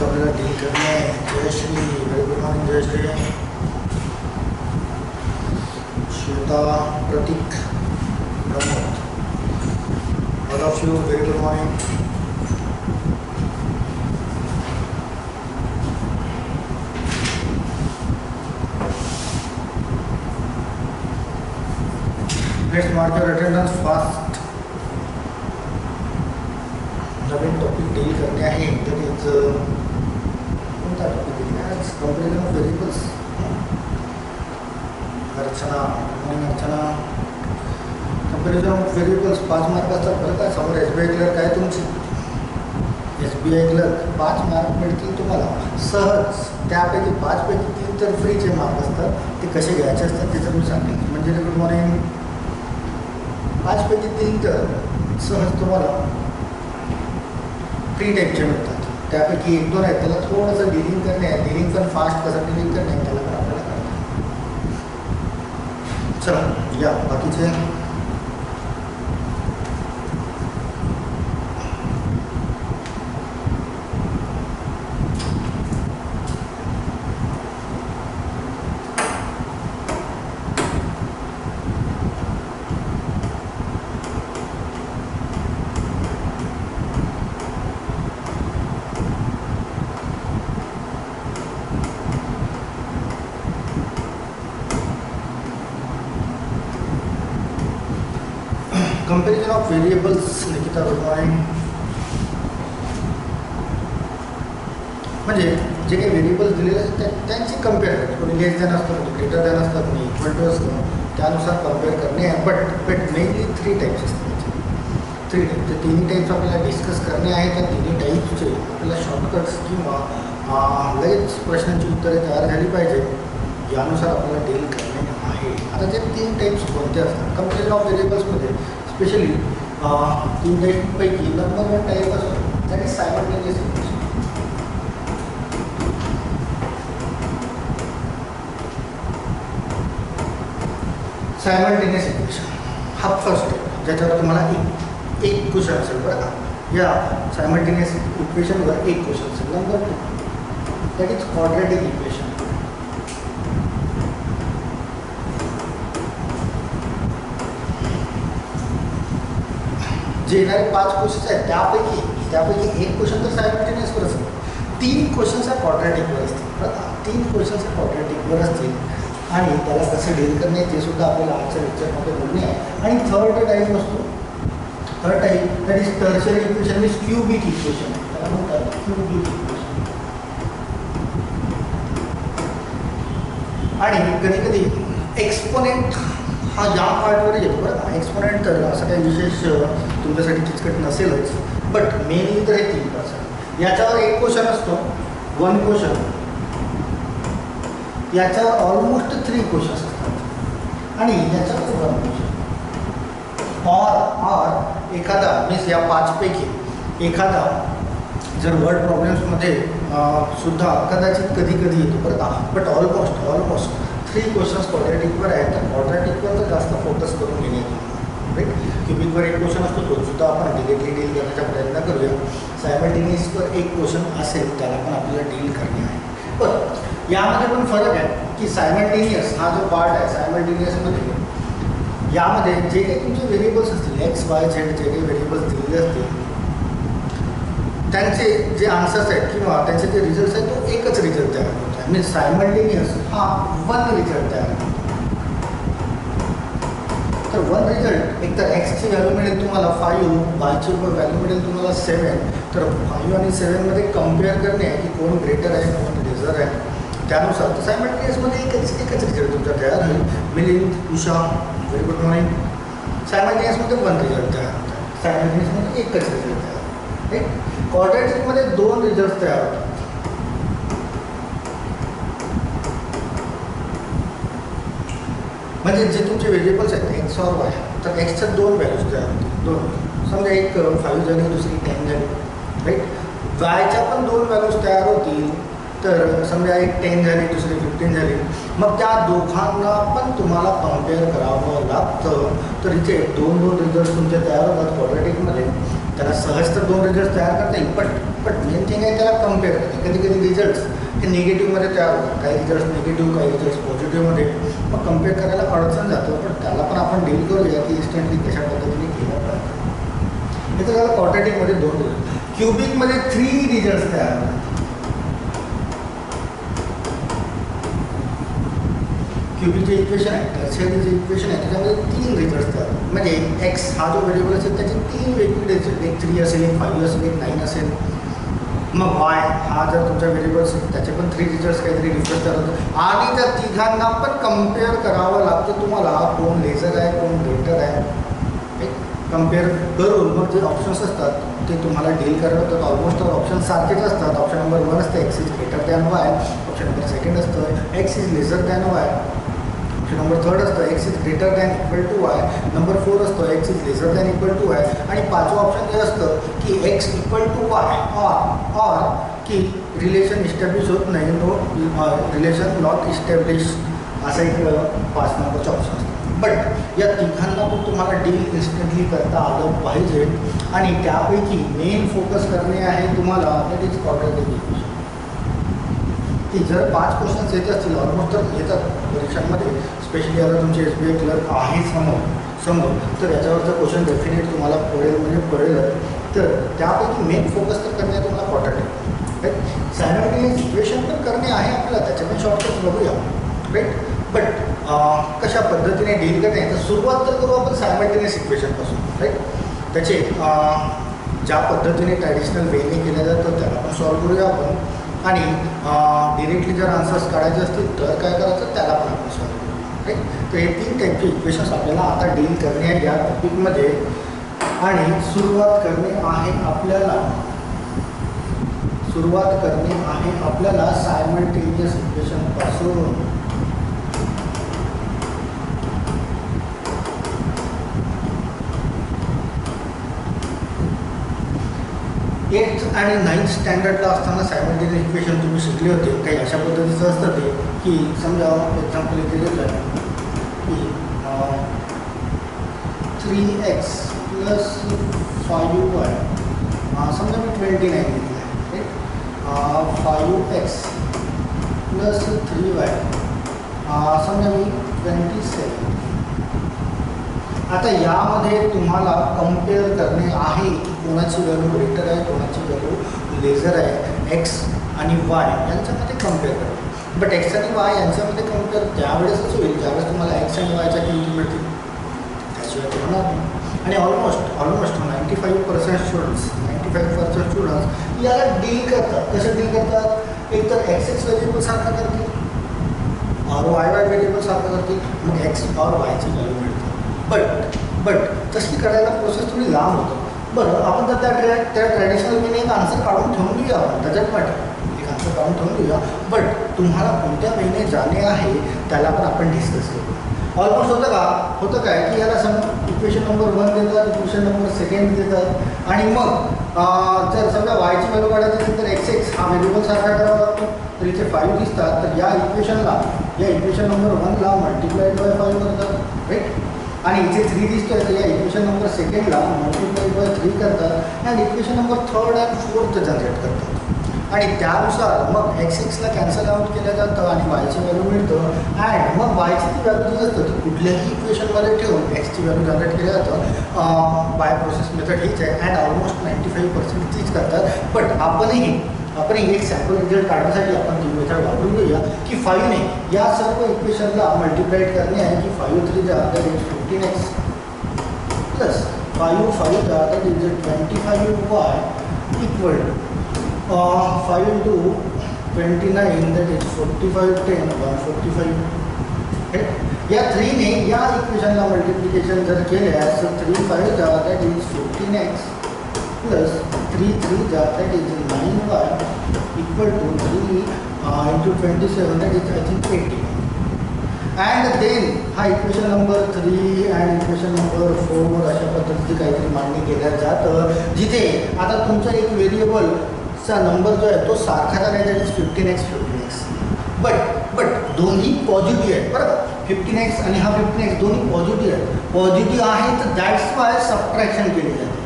आपल्याला डील करणे आहे. Jayashree, very good morning Jayashree. Shweta, Pratik, Pramod, all of you very good morning. Let's mark your attendance fast. नवीन topic deal करणे आहे. दॅट इज कोणता टॉपिक आहे? Comparison of variables. Archana, Archana, comparison of variables 5 mark असतात बरं का. समोर SBI क्लर्क आहे तुमची. SBI क्लर्क 5 मार्क मिळतील तुम्हाला सहज. त्यापैकी 5 पैकी 3 तर फ्रीचे मार्क असतात. ते कसे घ्यायचे असतात त्याचं मी सांगेन. म्हणजे गुड मॉर्निंग. 5 पैकी 3 तर सहज तुम्हाला फ्री टाईपचे मिळतात. त्यापैकी 1-2 आहेत त्याला थोडंसं डिलिंग करणे आहे. डिलिंग पण फास्ट कसं डिलिंग करणे आहे त्याला पण आपल्याला करता. चला या बाकीचे. Comparison of variables. Nikita good morning. म्हणजे जे काही व्हेरिएबल्स दिलेले असतात त्यांची कम्पेअर करणे. कोणी लेस दॅन असतं, कोणी ग्रेटर दॅन असतं, कोणी इक्वल टू असतं. त्यानुसार कम्पेअर करणे आहे. बट मेनली 3 टाईप्स असतात त्याचे. 3 टाईप. ते 3 टाईप्स आपल्याला डिस्कस करणे आहे. त्या 3 टाईप्सचे आपल्याला शॉर्टकट्स किंवा लगेच प्रश्नांची उत्तरे तयार झाली पाहिजे यानुसार आपल्याला डील करणे आहे. आता ते 3 टाईप्स कोणते असतात कंपॅरिझन ऑफ व्हेरिएबल्समध्ये? स्पेशली 3 टाईपपैकी नंबर 1 टाईप असतो that is simultaneous equation. Simultaneous equation हा फर्स्ट टाईप ज्याच्यावर तुम्हाला एक क्वेश्चन असेल बरं का. या सायमल्टेनियस इक्वेशनवर एक क्वेश्चन असेल. Number 2 that is quadratic equation. जे येणारे 5 क्वेश्चन्स आहेत त्यापैकी एक क्वेश्चन तर सायमल्टेनियसवर असेल. 3 क्वेश्चन्स हा क्वाड्रॅटिकवर असतील बरं का. 3 क्वेश्चन्स हा क्वाड्रॅटिकवर असतील आणि त्याला कसं डील करणे ते सुद्धा आपल्याला आजच्या लेक्चरमध्ये बोलणे आहे. आणि थर्ड टाईप असतो. Third type that is tertiary equation means cubic equation. त्याला म्हणतात क्यूबिक इक्वेशन. आणि कधी कधी एक्सपोनेंट हा या पार्टवर येतो बरं का. एक्सपोनेंट तर असं काही विशेष तुमच्यासाठी किचकट नसेलच. बट मेनली तर हे 3%. याच्यावर एक क्वेश्चन असतो 1 क्वेश्चन. याच्यावर ऑलमोस्ट 3 क्वेश्चन्स असतात आणि याच्यावर 1 क्वेश्चन. ऑर एखादा मीन्स या 5 पैकी एखादा जर वर्ड प्रॉब्लेम्समध्ये सुद्धा कदाचित कधी येतो बरं का. बट ऑलमोस्ट 3 क्वेश्चन्स क्वाड्रॅटिकवर आहेत. तर क्वाड्रॅटिकवर तर जास्त फोकस करून घेण्यात राईट. क्युबिकवर एक क्वेश्चन असतो तो सुद्धा आपण डिरेक्टली डील करण्याचा प्रयत्न करूया. सायमल्टेनियसवर एक क्वेश्चन असेल त्याला पण आपल्याला डील करणे आहे. पण यामध्ये पण फरक आहे की सायमल्टेनियस हा जो पार्ट आहे सायमल्टेनियसमध्ये यामध्ये जे काही तुमचे व्हेरिएबल्स असतील X, Y, Z जे काही व्हेरिएबल्स दिलेले असतील त्यांचे जे आन्सर्स आहेत किंवा त्यांचे जे रिझल्ट्स आहेत तो एकच रिझल्ट तयार होतो आहे. मीन्स सायमल्टेनियस हा 1 रिझल्ट तयार होतो. तर 1 रिझल्ट एक तर Xची व्हॅल्यू मिळेल तुम्हाला 5, Yची व्हॅल्यू मिळेल तुम्हाला 7. तर 5 आणि 7मध्ये कम्पेअर करणे आहे की कोण ग्रेटर आहे कोण लेझर आहे. त्यानुसार तर सायमल्टेनियसमध्ये एकच रिझल्ट तुमचा तयार होईल. Milind, Usha very good morning. सायमल्टेनियसमध्ये 1 रिझल्ट तयार होत आहे. सायमल्टेनियसमध्ये एकच रिझल्ट तयार होतो. राईट. क्वाड्रॅटिकमध्ये 2 रिझल्ट तयार होतात. म्हणजे जे तुमचे व्हेरिएबल्स आहेत X और Y तर Xच्या 2 व्हॅल्यूज तयार होतील. 2 समजा एक 5 झाली दुसरी 10 झाली राईट. Yच्या पण 2 व्हॅल्यूज तयार होतील. तर समजा एक 10 झाली दुसरी 15 झाली. मग त्या दोघांना पण तुम्हाला कम्पेअर करावं लागतं. तर इथे 2 रिझल्ट तुमचे तयार होतात क्वाड्रॅटिकमध्ये. त्याला सहज तर 2 रिझल्ट तयार करता येईल. पण बट मेन थिंग आहे त्याला कम्पेअर करणे. कधी कधी रिझल्ट्स हे निगेटिव्हमध्ये तयार होतात, काही रिझल्ट्स निगेटिव्ह, काही रिझल्ट्स पॉझिटिव्हमध्ये. मग कम्पेअर करायला अडचण जातं, पण त्याला पण आपण डील करूया की इन्स्टंटली कशा पद्धतीने केलं पाहिजे. हे तर झालं क्वाड्रॅटिकमध्ये 2 रिझल्ट. क्युबिकमध्ये 3 रिझल्ट्स तयार होतात. क्युबिक जे इक्वेशन आहे, टर्शियरी जे इक्वेशन आहे त्याच्यामध्ये 3 रिझल्ट्स तयार होतात. म्हणजे एक्स हा जो व्हेरिएबल असेल त्याचे 3 वेगवेगळे रिझल्ट, एक 3 असेल, एक 5 असेल, एक 9 असेल. मग वाय हा जर तुमचा व्हेरिएबल असेल त्याचे पण 3 रिझल्ट्स काहीतरी डिफरन्स तयार होतात. आणि त्या तिघांना पण कम्पेअर करावं लागतं तुम्हाला, कोण लेझर आहे, कोण ग्रेटर आहे. कम्पेअर करून मग जे ऑप्शन्स असतात ते तुम्हाला डील करावं लागतात. ऑलमोस्ट ऑप्शन सारखेच असतात. ऑप्शन नंबर 1 असतं x is greater than y, option number 2 असतं x is lesser than y, option number 3 असतं x is greater than equal to y, number 4 असतं x is lesser than equal to y, आणि 5वं option हे असतं की x equal to Y और की रिलेशन इस्टॅब्लिश होत नाही, नो रिलेशन नॉट इस्टॅब्लिश, असं एक 5 नंबरचं ऑप्शन असतं. बट या तिघांना पण तुम्हाला डील इन्स्टंटली करता आलं पाहिजे. आणि त्यापैकी मेन फोकस करणे आहे तुम्हाला दॅट इज क्वाड्रॅटिक इक्वेशन. की जर 5 क्वेश्चन्स येत असतील, ऑलमोस्ट जर येतात परीक्षांमध्ये, स्पेशली आता तुमचे SBI क्लर्क आहे समोर, तर याच्यावरचा क्वेश्चन डेफिनेट तुम्हाला पडेल. तर त्यापैकी मेन फोकस तर करणे आहे तुम्हाला क्वाड्रॅटिक, राईट. सायमल्टेनियस इक्वेशन पण करणे आहे आपल्याला, त्याच्या पण शॉर्टकट्स बघूया, राईट. बट कशा पद्धतीने डील करणे, तर सुरुवात तर करू आपण सायमल्टेनियस इक्वेशनपासून, राईट. त्याचे ज्या पद्धतीने ट्रॅडिशनल वेने केल्या जातं त्याला पण सॉल्व्ह करूया आपण. आणि डिरेक्टली जर आन्सर्स काढायचे असतील तर काय करायचं त्याला पण आपण सॉल्व्ह करू, राईट. तर हे 3 टाईपचे इक्वेशन्स आपल्याला आता डील करणे आहे या टॉपिकमध्ये. आणि सुरुवात करणे आहे आपल्याला सायमल्टेनियस इक्वेशनपासून. एट्थ आणि 9th स्टँडर्डला असताना सायमल्टेनियस इक्वेशन तुम्ही शिकले होते. काही अशा पद्धतीचं असतं ते की समजा एक्झाम्पल इथे घेतलं की 3x प्लस 5y, समजा मी 29 घेतलं आहे, राईट. 5x प्लस 3y, समजा मी 27. आता यामध्ये तुम्हाला कम्पेअर करणे आहे की कोणाची व्हॅल्यू ग्रेटर आहे, कोणाची व्हॅल्यू लेझर आहे. एक्स आणि वाय यांच्यामध्ये कम्पेअर करा. बट एक्स आणि वाय यांच्यामध्ये कम्पेअर त्यावेळेसच होईल ज्यावेळेस तुम्हाला एक्स आणि वायच्या किमती मिळतील, त्याशिवाय ते होणार नाही. आणि ऑलमोस्ट 95% स्टुडंट्स याला डील करतात. कसे डील करतात, एक तर एक्स व्हेरिएबल सारखं करतील और वाय व्हेरिएबल सारखं करतील, मग एक्स और वायची व्हॅल्यू मिळते. बट तशी करायला प्रोसेस थोडी लांब होतं. बरं, आपण जर त्या ट्रॅडिशनल वेने एक आन्सर काढून ठेवून देऊया, आपण त्याच्यात एक आन्सर काढून ठेवून देऊया. बट तुम्हाला कोणत्या वेने जाणे आहे त्याला पण आपण डिस्कस करू. ऑलमोस्ट होतं काय की याला इक्वेशन नंबर 1 देतात, इक्वेशन नंबर 2 देतात, आणि मग जर समजा वायची व्हॅल्यू काढायची असेल तर एक्स हा व्हेरिएबल सारखा करावा लागतो. तर इथे 5 दिसतात, तर या इक्वेशन नंबर 1ला मल्टिप्लाइड बाय 5 करतात, राईट. आणि इथे 3 दिसतोय, तर या इक्वेशन नंबर 2ला मल्टिप्लाइड बाय 3 करतात, आणि इक्वेशन नंबर 3rd आणि 4th जनरेट करतात. आणि त्यानुसार मग एक्सला कॅन्सल आउट केलं जातं आणि वायची व्हॅल्यू मिळतं. अँड मग वायची ती व्हॅल्यू जी असतं ती कुठल्याही इक्वेशनमध्ये ठेवून एक्सची व्हॅल्यू जनरेट केलं जातं. बाय प्रोसेस मेथड हीच आहे, अँड ऑलमोस्ट 95% तीच करतात. बट आपणही एक सॅम्पल रिझल्ट काढण्यासाठी आपण ती मेथड वापरून घेऊया की 5ने या सर्व इक्वेशनला मल्टिप्लाइड करणे आहे. की 5 3 that is 15x plus 5 that is 25y equal 5 into 29 that is 45 10 145. या 3ने या इक्वेशनला मल्टिप्लिकेशन जर केल्यास 3 5 that is 15x plus 3 3 that is 9y equal to 3 into 27 that is I think 80. And then हा equation number 3 and equation number 4 अशा पद्धतीची काहीतरी मांडणी केल्या जातं, जिथे आता तुमचा एक व्हेरिएबलचा नंबर जो आहे तो सारखा झाला आहे, 15x. बट दोन्ही पॉझिटिव्ह आहेत बरं. 15x आणि हा 15x दोन्ही पॉझिटिव्ह आहेत. पॉझिटिव्ह आहे तर दॅट्स वाय सबट्रॅक्शन केली जाते.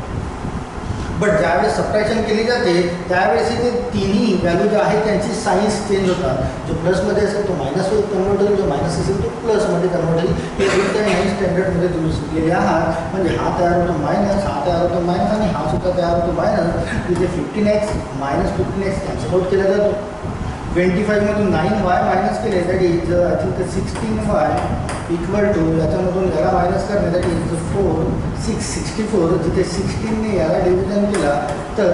बट ज्यावेळेस सबट्रॅक्शन केली जाते त्यावेळेस इथे तिन्ही व्हॅल्यू ज्या आहेत त्यांची साईन्स चेंज होतात. जो प्लसमध्ये असेल तो मायनसमध्ये कन्वर्ट होईल, जो मायनस असेल तो प्लसमध्ये कन्वर्ट होईल. हे कोणत्या 9 स्टँडर्डमध्ये तुम्ही शिकलेले आहात. म्हणजे हा तयार होतो मायनस, हा तयार होतो मायनस आणि हा सुद्धा तयार होतो मायनस. तिथे 15x minus 15x cancel out केला जातो. 25 मधून 9y मायनस केले that is I think 16y equal to याच्यामधून याला मायनस करणे दॅट इज 64. जिथे 16ने याला डिव्हिजन केला तर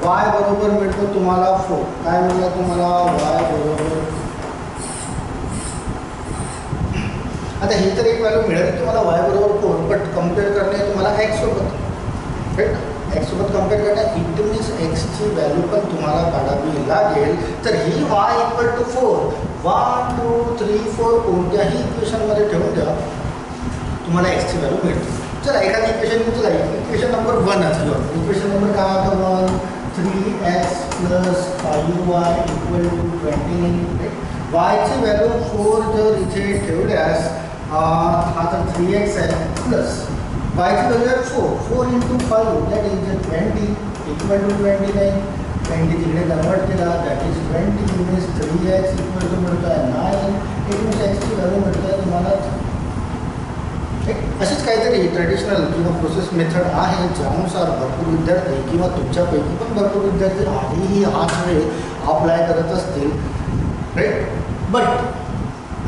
y बरोबर मिळतो तुम्हाला 4. काय मिळालं तुम्हाला y बरोबर. आता ही तर एक व्हॅल्यू मिळाली तुम्हाला y बरोबर 4, बट कम्पेअर करणे तुम्हाला x सोबत, राईट. x सोबत कम्पेअर करण्यात इट मीन्स एक्सची व्हॅल्यू पण तुम्हाला काढावी लागेल. तर ही y इक्वल टू 4 1 2 3 4 कोणत्याही इक्वेशनमध्ये ठेवून द्या तुम्हाला एक्सची व्हॅल्यू मिळते. चला एखादी इक्वेशन चला इक्वेशन नंबर 1 असतो. इक्वेशन नंबर काय होता 1 3x plus 5y equal to 29. वायची व्हॅल्यू 4 जर इथे ठेवल्यास हा तर 3x आहे प्लस वायची व्हॅल्यू आहे 4 into 5 that is 20 equal to 29. 20 तिकडे कन्वर्ट केला that is 20 means 3x equal to मिळतो आहे 9. इट मीन्स एक्सची व्हॅल्यू मिळतो आहे तुम्हाला. अशीच काहीतरी ट्रेडिशनल किंवा प्रोसेस मेथड आहे ज्यानुसार भरपूर विद्यार्थी किंवा तुमच्यापैकी पण भरपूर विद्यार्थी आधीही हाच वेळ अप्लाय करत असतील, राईट. बट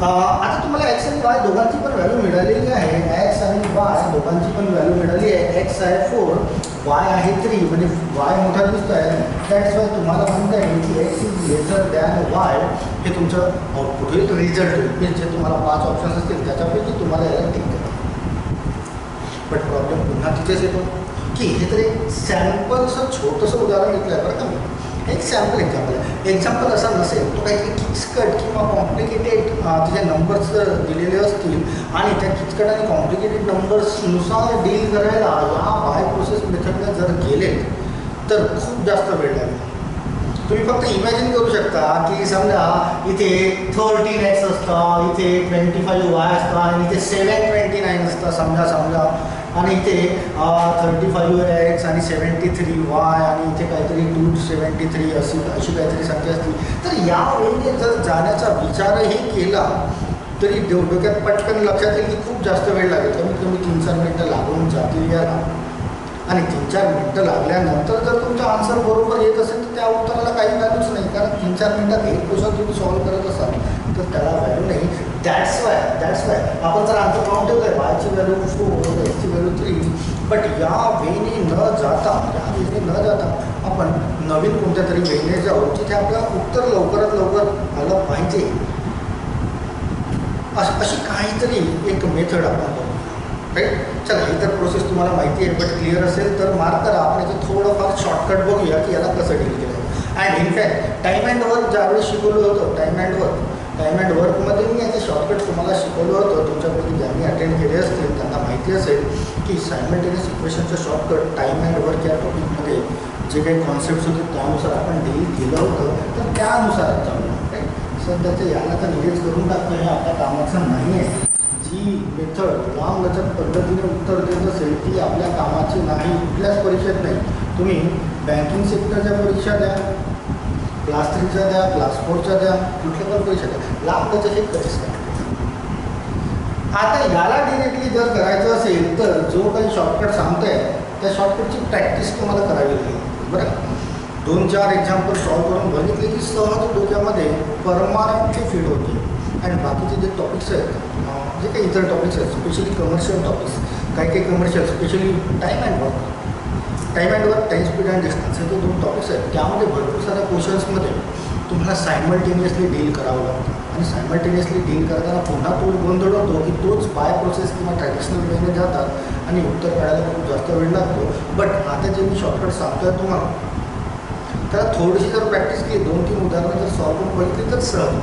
आता तुम्हाला एक्स आणि वाय दोघांची पण व्हॅल्यू मिळालेली आहे. एक्स आणि वाय दोघांची पण व्हॅल्यू मिळाली आहे. एक्स आहे 4, वाय आहे 3, म्हणजे वाय मोठा दिसतो आहे. दॅट्स वाय तुम्हाला म्हणता येईल की x is lesser than Y. हे तुमचं आउटपुट होईल, रिझल्ट होईल. म्हणजे जे तुम्हाला 5 ऑप्शन्स असतील त्याच्यापैकी तुम्हाला याला टिक करा. बट प्रॉब्लेम पुन्हा तिथेच येतो की हे तर एक सॅम्पलचं छोटंसं उदाहरण घेतलं आहे बरं का मी. एक सॅम्पल एक्झाम्पल आहे. एक्झाम्पल असा नसेल तो काहीतरी किचकट किंवा कॉम्प्लिकेटेड तिचे नंबर्स दिलेले असतील आणि त्या किचकट आणि कॉम्प्लिकेटेड नंबर्सनुसार डील करायला या बाय प्रोसेस मेथडने जर गेले तर खूप जास्त वेळ लागेल. तुम्ही फक्त इमॅजिन करू शकता की समजा इथे 13x असतं, इथे 25y असतं आणि इथे 729 असतं समजा आणि इथे 35x आणि 73y आणि इथे काहीतरी 273 अशी काहीतरी संख्या असतील. तर या वेळेने जर जाण्याचा विचारही केला तरी डोक्यात पटकन लक्षात येईल की खूप जास्त वेळ लागेल. कमीत कमी 3-4 मिनटं लागून जातील याला. आणि 3-4 मिनटं लागल्यानंतर जर तुमचा आन्सर बरोबर येत असेल तर त्या उत्तराला काही व्हॅल्यूच नाही. कारण 3-4 मिनटात एक क्वेश्चन तुम्ही सॉल्व्ह करत असाल तर त्याला व्हॅल्यू नाही. दॅट्स वाय आपण जर आन्सर काउंट ठेवलं आहे वायची व्हॅल्यू 4 एक्सची व्हॅल्यू 3. बट या वेने न जाता आपण नवीन कोणत्या तरी वेने जाऊ जिथे आपलं उत्तर लवकरात लवकर आलं पाहिजे. अशी काहीतरी एक मेथड आपण बघू, राईट. चला ही तर प्रोसेस तुम्हाला माहिती आहे बट क्लिअर असेल तर मार्क करा. आपण याचं थोडंफार शॉर्टकट बघूया की याला कसं डील केलं. And in fact time and work ज्यावेळेस शिकवलं होतं टाईम अँड वर्कमध्ये मी याचं शॉर्टकट तुम्हाला शिकवलं होतं. तुमच्यापैकी ज्यांनी अटेंड केले असतील त्यांना माहिती असेल की सायमल्टेनियस इक्वेशनचं शॉर्टकट टाईम अँड वर्क या टॉपिकमध्ये जे काही कॉन्सेप्ट्स होते त्यानुसार आपण डील केलं होतं. तर त्यानुसार चालू राईट. सध्याचं याला तर निवेच करून टाकतो हे आपल्या कामाचं नाही आहे. जी मेथड लांबलचक पद्धतीने उत्तर देत असेल ती आपल्या कामाची नाही. कुठल्याच परीक्षेत नाही. तुम्ही बँकिंग सेक्टरच्या परीक्षा द्या, क्लास 3च्या द्या, क्लास 4च्या द्या, कुठल्या पण परीक्षा द्या, लांबलचक हे कधीच नाही. आता याला डिरेक्टली जर करायचं असेल तर जो काही शॉर्टकट सांगतोय त्या शॉर्टकटची प्रॅक्टिस तुम्हाला करावी लागेल. बरं 2-4 एक्झाम्पल सॉल्व्ह करून बघितले की सहज डोक्यामध्ये परमानंटली फीड होते. आणि बाकीचे जे टॉपिक्स आहेत जे काही इतर टॉपिक्स आहेत स्पेशली कमर्शियल टॉपिक्स काही commercial specially time and work time speed and distance हे 2 टॉपिक्स आहेत. त्यामध्ये भरपूर साऱ्या क्वेश्चन्समध्ये तुम्हाला सायमल्टेनियसली डील करावं लागतं. आणि सायमल्टेनियसली डील करताना पुन्हा तो गोंधळ होतो की तोच बाय प्रोसेस किंवा ट्रॅडिशनल वेने जातात आणि उत्तर काढायला खूप जास्त वेळ लागतो. बट आता जे मी शॉर्टकट सांगतो आहे तुम्हाला त्याला थोडीशी जर प्रॅक्टिस केली 2-3 उदाहरणं जर सॉल्व्ह करून बघितली तर सहज.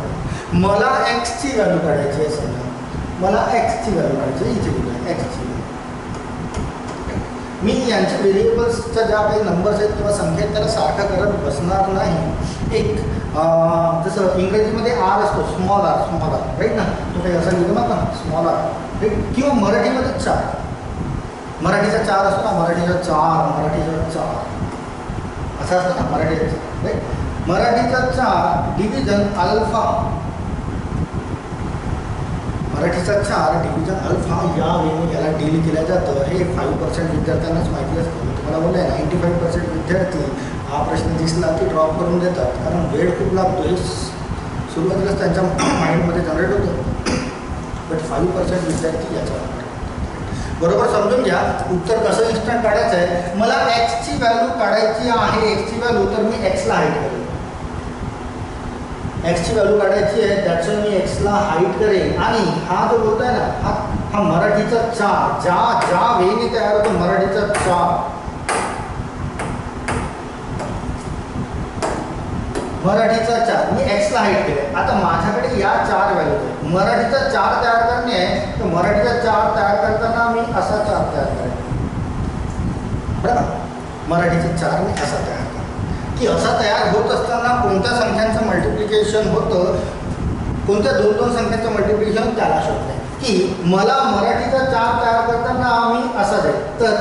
मला एक्सची व्हॅल्यू काढायची आहे समजा मला एक्सची व्हॅल्यू काढायची आहे इथे दिली एक्सची. मी यांच्या व्हेरिएबल्सच्या ज्या काही नंबर्स आहेत किंवा संख्या आहेत त्याला सारखा करत बसणार नाही. एक जसं इंग्रजीमध्ये आर असतो स्मॉल आर राईट ना. तो काही असा लिहिलं ना स्मॉल आर राईट. किंवा मराठीमध्ये 4 मराठीचा 4 असतो ना मराठीचा 4 असं असतं ना मराठीचं, राईट. मराठीचा 4 डिव्हिजन अल्फा, मराठीचा 4 डिव्हिजन अल्फा या वेळी याला डील केलं जातं. हे 5% विद्यार्थ्यांनाच माहिती असतं. मी तुम्हाला बोललं आहे 95% विद्यार्थी हा प्रश्न दिसला की ड्रॉप करून देतात, कारण वेळ खूप लागतो. हे सुरुवातीलाच त्यांच्या माइंडमध्ये जनरेट होतं. बट 5% विद्यार्थी याचा बरोबर समजून घ्या. उत्तर कसं इन्स्टंट काढायचं आहे. मला एक्सची व्हॅल्यू काढायची आहे, एक्सची व्हॅल्यू, तर मी एक्सला हाईट करेन. एक्सची व्हॅल्यू काढायची आहे, त्याचं मी एक्सला हाईट करेन. आणि हा जो बोलतो आहे ना, हा मराठीचा 4 ज्या वेळेने तयार होतो मराठीचा 4, मराठीचा 4 मी एक्सला हाईट केलं. आता माझ्याकडे या 4 व्हॅल्यू आहेत. मराठीचा 4 तयार करणे आहे, तर मराठीचा 4 तयार करताना मी असा 4 तयार करेन, बरोबर. मराठीचा 4 मी असा तयार करेन. की असा तयार होत असताना कोणत्या संख्यांचं मल्टिप्लिकेशन होतं, कोणत्या 2 संख्यांचं मल्टिप्लिकेशन त्याला शोधलं आहे. की मला मराठीचा 4 तयार करताना मी असा जाईल, तर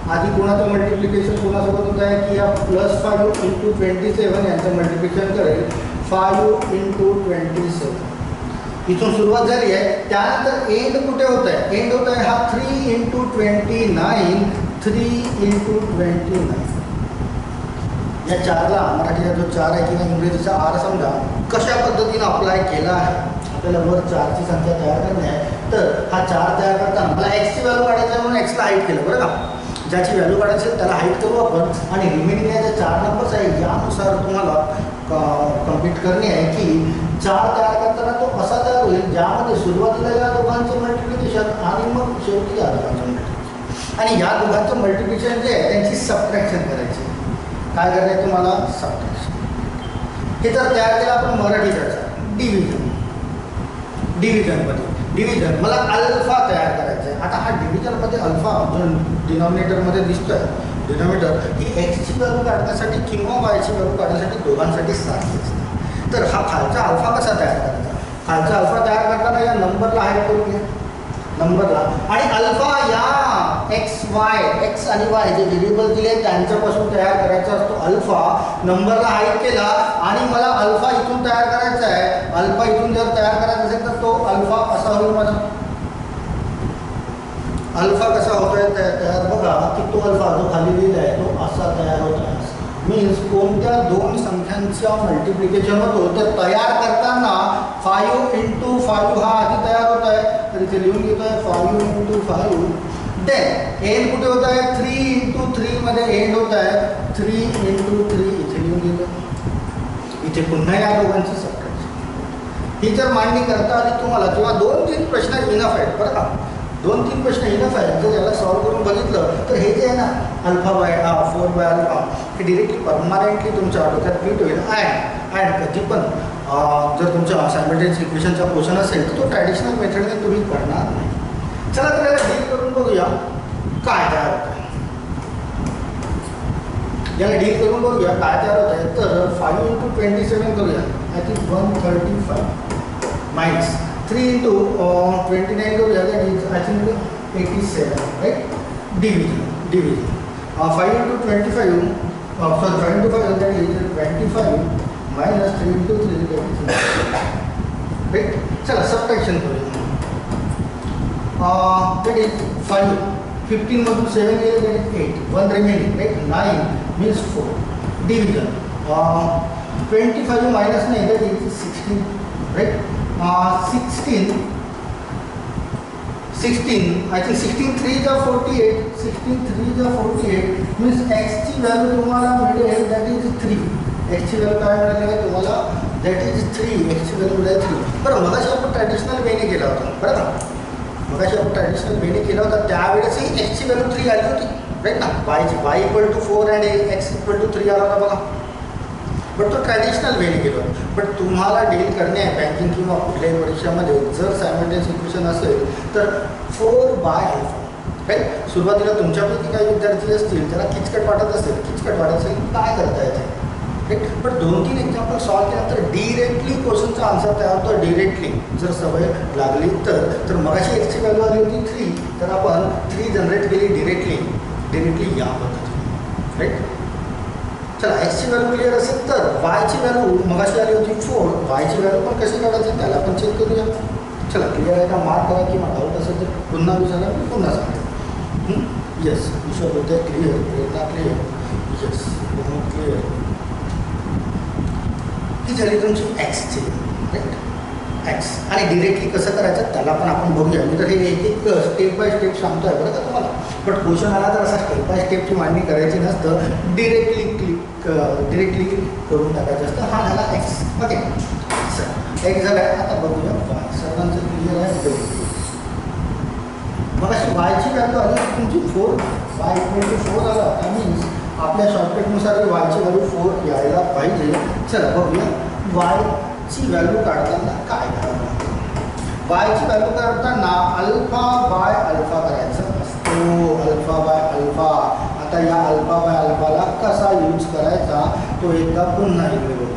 आधी कोणाचं मल्टिप्लिकेशन कोणासोबत होत आहे की या +5 × 27 यांचं मल्टिप्लिकेशन करेल. 5 × 27 इथून सुरुवात झाली आहे. त्यानंतर एंड कुठे होत आहे, एंड होत आहे हा 3 × 29, 3 × 29. या 4ला मराठीचा जो 4 आहे किंवा इंग्रजीचा R समजा कशा पद्धतीनं अप्लाय केला आहे. आपल्याला वर 4ची संख्या तयार करणे आहे, तर हा 4 तयार करताना मला एक्सची व्हॅल्यू काढायची आहे म्हणून एक्सला हाईट केलं, बरं का. ज्याची व्हॅल्यू काढायची आहे त्याला हाईट करू आपण. आणि रिमेनिंग जे 4 नंबर्स आहे यानुसार तुम्हाला कम्प्लीट करणे आहे की 4 तयार करताना तो असा तयार होईल ज्यामध्ये सुरुवातीला या दोघांचं मल्टिप्लिकेशन आणि मग शेवटी या दोघांचं मल्टिप्लिकेशन. आणि या दोघांचं मल्टिप्लिकेशन जे आहे त्यांची सबट्रॅक्शन करायची. काय करायचं तुम्हाला, सबट्रॅक्शन. हे तर तयार केलं आपण मराठीचा डिव्हिजन मला अल्फा तयार करायचा आहे. आता हा डिव्हिजनमध्ये अल्फा जो डिनॉमिनेटरमध्ये दिसतोय, डिनॉमिनेटर ही एक्सची व्हॅल्यू काढण्यासाठी किंवा वायची व्हॅल्यू काढण्यासाठी दोघांसाठी सारखी असते. तर हा खालचा अल्फा कसा तयार करायचा, खालचा अल्फा तयार करताना या नंबरला हाईट करून घ्या, नंबरला. आणि अल्फा या एक्स आणि वाय जे व्हेरिएबल दिले त्यांच्यापासून तयार करायचा असतो. अल्फा नंबरला हाईट केला आणि मला अल्फा इथून तयार करायचा आहे. अल्फा इथून जर तयार करायचा असेल तर तो अल्फा असा होईल माझा. अल्फा कसा होतोय तयार बघा की तो अल्फा जो खाली लिहिला आहे तो असा तयार होत आहे. मीन्स कोणत्या 2 संख्यांचा मल्टिप्लिकेशन होतो तर तयार करताना 5 × 5 हा आधी तयार होत आहे, तर इथे लिहून घेतोय 5 × 5. देन एंड कुठे होत आहे, 3 × 3 मध्ये एंड होत आहे, 3 × 3 इथे लिहून घेतो. इथे पुन्हा या दोघांची सबट्रॅक्शन. ही जर मांडणी करता आली तुम्हाला किंवा 2-3 प्रश्न इनफ आहेत, बरं का. 2-3 प्रश्न इनफ आहेत. जर याला सॉल्व्ह करून बघितलं तर हे जे आहे ना अल्फा बाय 4/α हे डिरेक्टली परमानेंटली तुमच्या डोक्यात फिट होईल. अँड कधी पण जर तुमच्या सायमल्टेनियस इक्वेशनचा क्वेश्चन असेल तर तो ट्रॅडिशनल मेथडने तुम्ही करणार नाही. चला तर याला डील करून बघूया काय तयार होत आहे. याला डील करून बघूया काय तयार होत आहे. तर 5 × 27 करूया. आय थिंक 135 माइनस 3 × 29 करूया. That is I think 87, right. Division 5 × 25 sorry 5 × 5 that is 25 minus 3 × 3 that is right. चला सबट्रॅक्शन करूया. that is 5 15 मधून 7 गेले that is 8, 1 remaining, right. 9 means 4. Division 25 minus नाही that is 16, right. 16 I think 16 3 × 48, 16 3 × 48 means एक्सची value तुम्हाला मिळेल that is 3. एक्सची value काय मिळाली आहे तुम्हाला, that is 3. एक्सची व्हॅल्यू मिळेल 3. बरं मगाशी आपण ट्रॅडिशनल वेने केला होता, बरं का. मगाशी आपण ट्रॅडिशनल वेने केला होता त्यावेळेसही एक्सची व्हॅल्यू 3 आली होती, राईट ना. y = 4 and x = 3 आला होता बघा. बट तो ट्रॅडिशनल वेने केलं. बट तुम्हाला डील करणे आहे बँकिंग किंवा कुठल्याही परीक्षामध्ये जर सायमल्टेनियस इक्वेशन असेल तर 4/α, राईट. सुरुवातीला तुमच्यापैकी काही विद्यार्थी असतील त्याला किचकट वाटत असेल काय करता येते, राईट. बट 2-3 एक्झाम्पल सॉल्व केल्यानंतर डिरेक्टली क्वेश्चनचा आन्सर तयार होतो. डिरेक्टली जर सवय लागली तर मगाशी एक्सची व्हॅल्यू आली होती 3, तर आपण 3 जनरेट केली डिरेक्टली या पद्धतीने, राईट. चला एक्सची व्हॅल्यू क्लिअर असेल तर वायची व्हॅल्यू मगाशी आली होती 4, वायची व्हॅल्यू पण कशी काढायची त्याला पण चेक करूया. चला क्लिअर आहे का, मार्क करा किंवा डाऊट असेल तर पुन्हा विचारा, मी पुन्हा सांगेन. येस विषय होते क्लिअर, प्रेरणा क्लिअर, येस पूर्ण क्लिअर. ही झाली तुमची एक्सची, राईट, एक्स. आणि डिरेक्टली कसं करायचं त्याला पण आपण बघूया. मी तर हे एक एक स्टेप बाय स्टेप सांगतोय बरं का तुम्हाला. बट क्वेश्चन आला तर असा स्टेप बाय स्टेपची मांडणी करायची नसतं, डिरेक्टली करून टाकायचं असतं. हा झाला एक्स. ओके, एक झाला. आता बघूया वाय. सर्वांचं क्लिअर आहे. मग अशी वायची व्हॅल्यू आली तुमची 4, वाय इक्वल टू 4 आला. त्या मीन्स आपल्या शॉर्टकटनुसार वायची व्हॅल्यू 4 यायला पाहिजे. चला बघूया वायची व्हॅल्यू काढताना काय करावं. वायची व्हॅल्यू काढताना अल्फा बाय अल्फा करायचं असतो. Alpha by alpha. आता या अल्फा बाय अल्फाला कसा यूज करायचा तो एकदा पुन्हा इकडे बघू.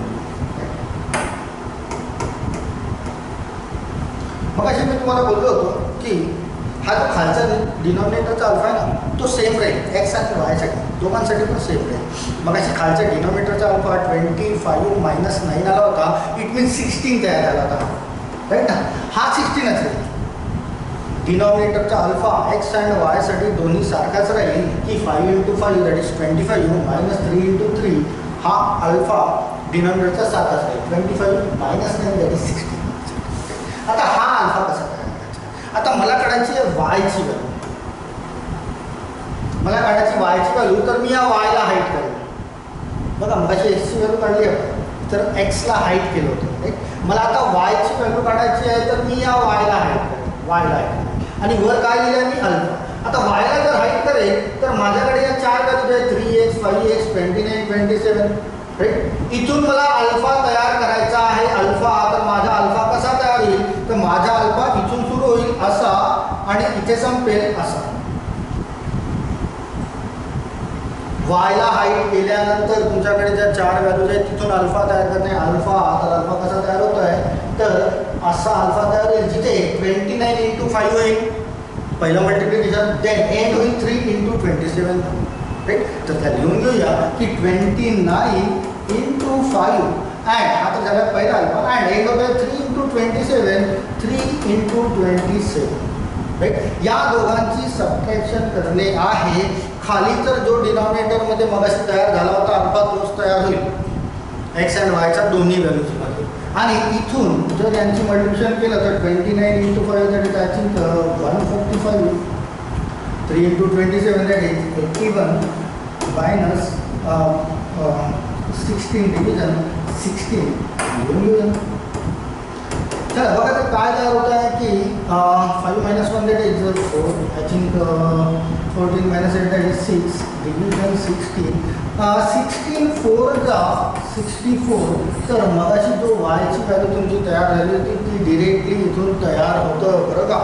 मग अशी मी तुम्हाला बोललो होतो की हा जो खालचा डिनॉमिनेटरचा अल्फा आहे ना तो सेम राहील एक्स आणि वायसाठी, दोघांसाठी पण सेम राहील. मग अशी खालच्या डिनॉमिनेटरचा अल्फा 25 मायनस 9 आला होता. इट मीन्स 16 तयार झाला होता, राईट ना. हा 16 असेल. डिनॉमिनेटरचा अल्फा एक्स अँड वायसाठी दोन्ही सारखाच राहील की 5 × 5 दॅट इज 25 मायनस 3 × 3. हा अल्फा डिनॉमिनेटरचा सारखाच राहील. 25 मायनस 9 दॅट इज 16. आता हा अल्फा कसा तयार करायचा. आता मला काढायची आहे वायची व्हॅल्यू. मला काढायची वायची व्हॅल्यू तर मी या वायला हाईट करेन. बघा मग अशी एक्सची व्हॅल्यू काढली आहे तर एक्सला हाईट केलं होतं, राईट. मला आता वायची व्हॅल्यू काढायची आहे तर मी या वायला हाईट करेन, वायला हाईट करेन. आणि वर काय लिहिलं आहे मी अल्फा. आता वायला जर हाईट करेल तर माझ्याकडे या 4 व्हॅल्यूज आहेत 3x 5x 29 27, राईट. इथून मला अल्फा तयार करायचा आहे. अल्फा तर माझा अल्फा कसा तयार होईल तर माझा अल्फा इथून सुरू होईल असा आणि इथे संपेल असा. वायला हाईट केल्यानंतर तुमच्याकडे ज्या 4 व्हॅल्यूज आहेत तिथून अल्फा तयार करणे. अल्फा तर अल्फा कसा तयार होत आहे तर असा अल्फा तयार होईल जिथे 29 × 5 होईल पहिलं मल्टिप्लिकेशन, देन एंड होईल 3 × 27, राईट. तर त्या लिहून घेऊया की 29 × 5 अँड हा तर झाला पहिला अल्फा अँड एंड होत आहे 3 × 27, 3 × 27, राईट. या दोघांची सबट्रॅक्शन करणे आहे. खाली तर जो डिनॉमिनेटरमध्ये मगाशी तयार झाला होता अल्फा तोच तयार होईल एक्स अँड वायच्या दोन्ही व्हॅल्यूजमध्ये. आणि इथून जर यांची मल्टिप्लिकेशन केलं तर 29 × 5 that is I think 145, 3 × 27 that is 81 minus 16 division 16. चला बघा तर काय तयार होत आहे की 5 - 1 that is 4, I think 14 - 8 that is 6 division 16. 16 4 जा 64. तर मगाशी जो वायची व्हॅल्यू तुमची तयार झाली होती ती डिरेक्टली इथून तयार होतं, बरं का.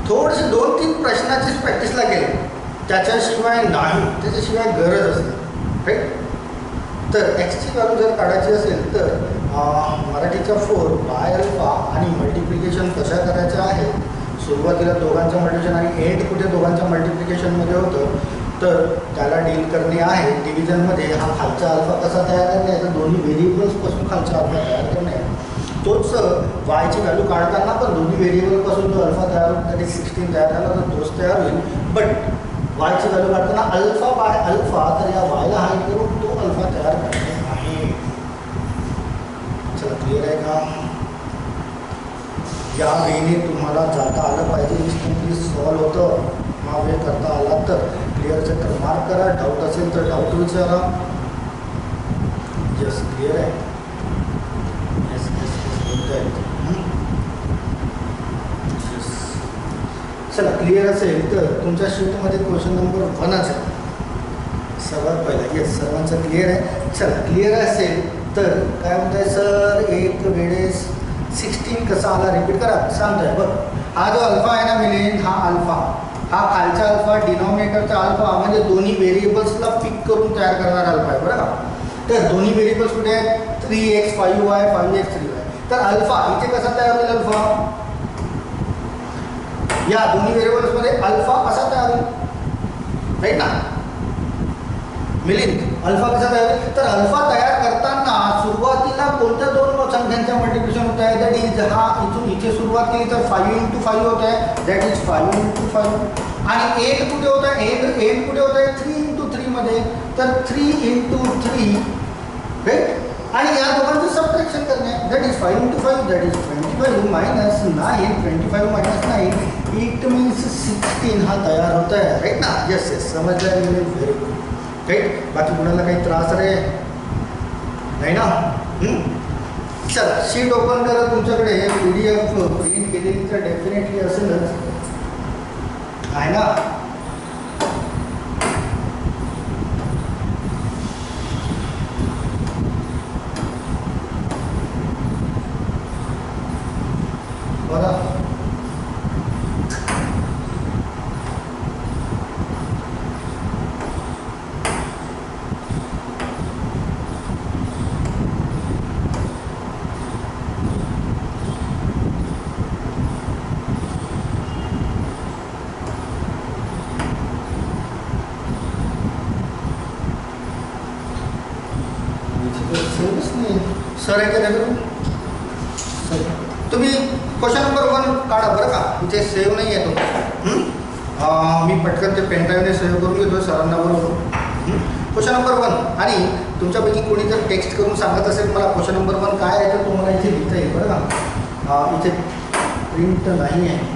थोडेसे 2-3 प्रश्नाचीच प्रॅक्टिसला केले, त्याच्याशिवाय नाही, त्याच्याशिवाय गरज असते, राईट. तर एक्सची व्हॅल्यू जर काढायची असेल तर मराठीचा 4 बाय अल्फा आणि मल्टिप्लिकेशन कशा करायचं आहे. सुरुवातीला दोघांचं मल्टिप्लिकेशन आणि एंड कुठे दोघांच्या मल्टिप्लिकेशनमध्ये होतं तर त्याला डील करणे आहे. डिव्हिजनमध्ये हा खालचा अल्फा कसा तयार करणे आहे तर दोन्ही व्हेरिएबल्सपासून खालचा अल्फा तयार करणे आहे. तोच वायची व्हॅल्यू काढताना पण दोन्ही व्हेरिएबलपासून जो अल्फा तयार होतो त्याने 16 तयार झाला तर तोच तयार होईल. बट वायची व्हॅल्यू काढताना अल्फा बाय अल्फा तर या वायला हाईट करून तो अल्फा तयार करणे आहे. चला क्लिअर आहे का. या वेने तुम्हाला जाता आलं पाहिजे. इन्स्टंटली सॉल्व होतं. हा वे करता आला तर क्लिअरचं तर मार्क करा. डाऊट असेल तर डाऊट विचारा. यस क्लिअर आहे. येस येस बोलता येईल. चला क्लिअर असेल तर तुमच्या शीटमध्ये क्वेश्चन नंबर 1च आहे सर्वात पहिला. येस सर्वांचं क्लिअर आहे. चला क्लिअर असेल तर काय म्हणताय सर एक वेळेस 16 कसा आला रिपीट करा सांगतोय. बघ हा जो अल्फा आहे ना मिलिंद, हा अल्फा हा खालचा अल्फा डिनॉमिनेटरचा अल्फा म्हणजे दोन्ही व्हेरिएबल्सला पिक करून तयार करणारा अल्फा आहे, बरं का. तर दोन्ही व्हेरिएबल्स कुठे आहेत 3x 5y 5x 3y. तर अल्फा इथे कसा तयार होईल अल्फा या दोन्ही व्हेरिएबल्समध्ये अल्फा कसा तयार होईल, राईट ना. मिलिंद अल्फा कसा तयार होईल? तर अल्फा तयार करताना सुरुवातीला कोणत्या दोन संख्यांच्या मल्टिप्लिकेशन होत आहे? दॅट इज हा इथून इथे सुरुवात केली तर 5 × 5 होत आहे, दॅट इज 5 × 5. आणि एंड कुठे होत आहे? एंड कुठे होत आहे? 3 × 3 मध्ये, तर 3 × 3 राईट. आणि या दोघांचं सबट्रॅक्शन करणे, that is 5 × 5, that is 25 minus 9, 25 minus 9 it means 16 हा तयार होत आहे, राईट ना? येस येस, समजलं आहे. Very good, right. बाकी कुणाला काही त्रास रे नाही ना? चला शीट ओपन करा. तुमच्याकडे PDF प्रिंट केलेली तर डेफिनेटली असेलच, आहे ना? बरं, सर आहे का करून तुम्ही क्वेश्चन नंबर 1 काढा बरं का. इथे सेव्ह नाही आहे तो. मी पटकन ते पेनड्राईव्हने सेव्ह करून घेतो सरांना बरोबर. Question number 1. आणि तुमच्यापैकी कोणी जर टेक्स्ट करून सांगत असेल मला क्वेश्चन नंबर 1 काय आहे, तर तुम्हाला इथे लिहिता येईल बरं का. इथे प्रिंट नाही आहे.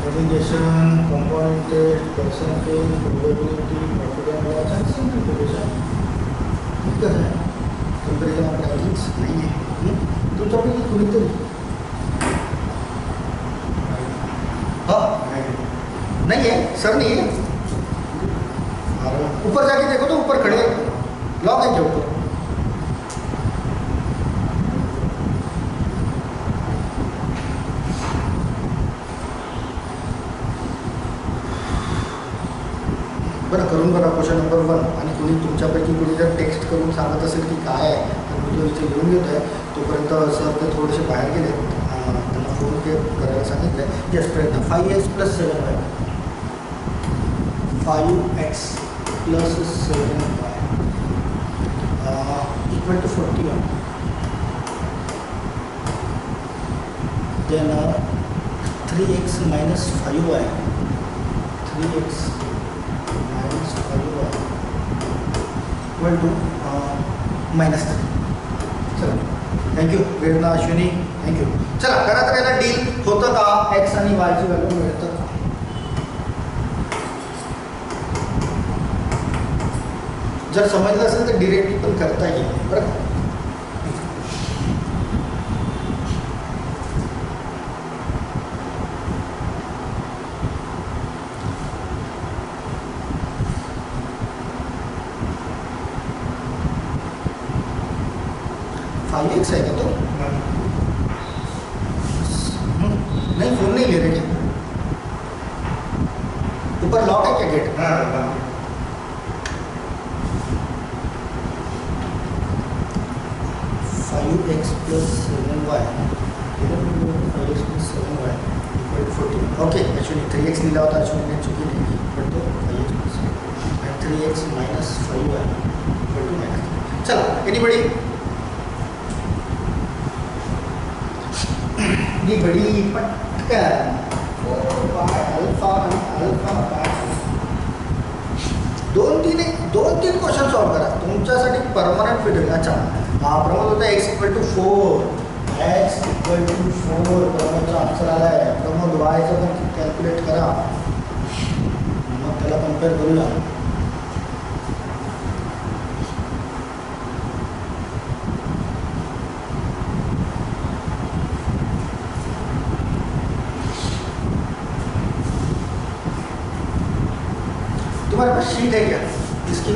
Navigation, component test, percentage, probability, confidence loss and simplification. ठीक आहे. कंपॅरिझन आपल्या आधीच नाही आहे. तुमच्यापैकी कुणीतरी नहीं है सर, नहीं है. ऊपर जाके देखो तो ऊपर खड़े लॉक है क्या ऊपर? बरं करून बघा क्वेश्चन नंबर 1. आणि कुणी तुमच्यापैकी कुणी जर टेक्स्ट करून सांगत असेल की काय आहे तर मी तो इथे लिहून घेतो आहे. तोपर्यंत सर ते थोडेसे बाहेर गेले, त्यांना फोन पे करायला सांगितलं आहे. यस प्रयत्न 5x + 7y 5x + 7y equal to 41. Then 3x - 5y 3x equal to -3. चला थँक्यू प्रेरणा, अश्विनी, थँक्यू. चला करा तर याला डील होतं का? एक्स आणि वायची व्हॅल्यू मिळतं का? जर समजलं असेल तर डिरेक्टली पण करता येईल बरं का. 5x है क्या तो? नहीं फोन नहीं ले रहे क्या? ऊपर लॉक है क्या गेट? हाँ. 5x + 7y 5x + 7y equal to 14. Okay actually 3x लिहिला होता अश्विनीने चुकीने, पण तो 5x + 3x - 5y equal to -3. चला एनीबडी? ये बड़ी पटकन 4 अल्फा आणि अल्फा बाय 2-3 क्वेश्चन सॉल्व करा. तुमच्यासाठी परमनंट फिट होईल. अच्छा प्रमोद होता x = 4 x = 4 प्रमोदचा आन्सर आला आहे. प्रमोद वायचं पण कॅल्क्युलेट करा, मग त्याला कम्पेअर करूया. तुम्हारे पास शीट है क्या इसकी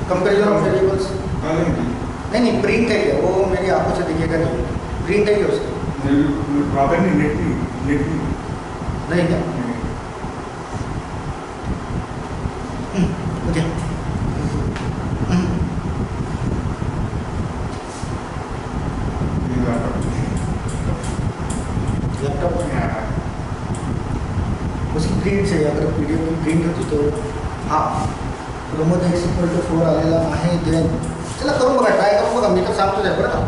कंपेरिजन ऑफ वेरिएबल्स? नहीं प्रिंट है क्या? वो मेरी आंखों से दिखेगा नहीं. प्रिंट है क्या उसकी? नहीं क्या? ओके लैपटॉप रोमध्ये एक्स इक्वल टू 4 आलेला आहे. देन चला करून बघा, ट्राय करून बघा, मी तर सांगतोच आहे बरं का.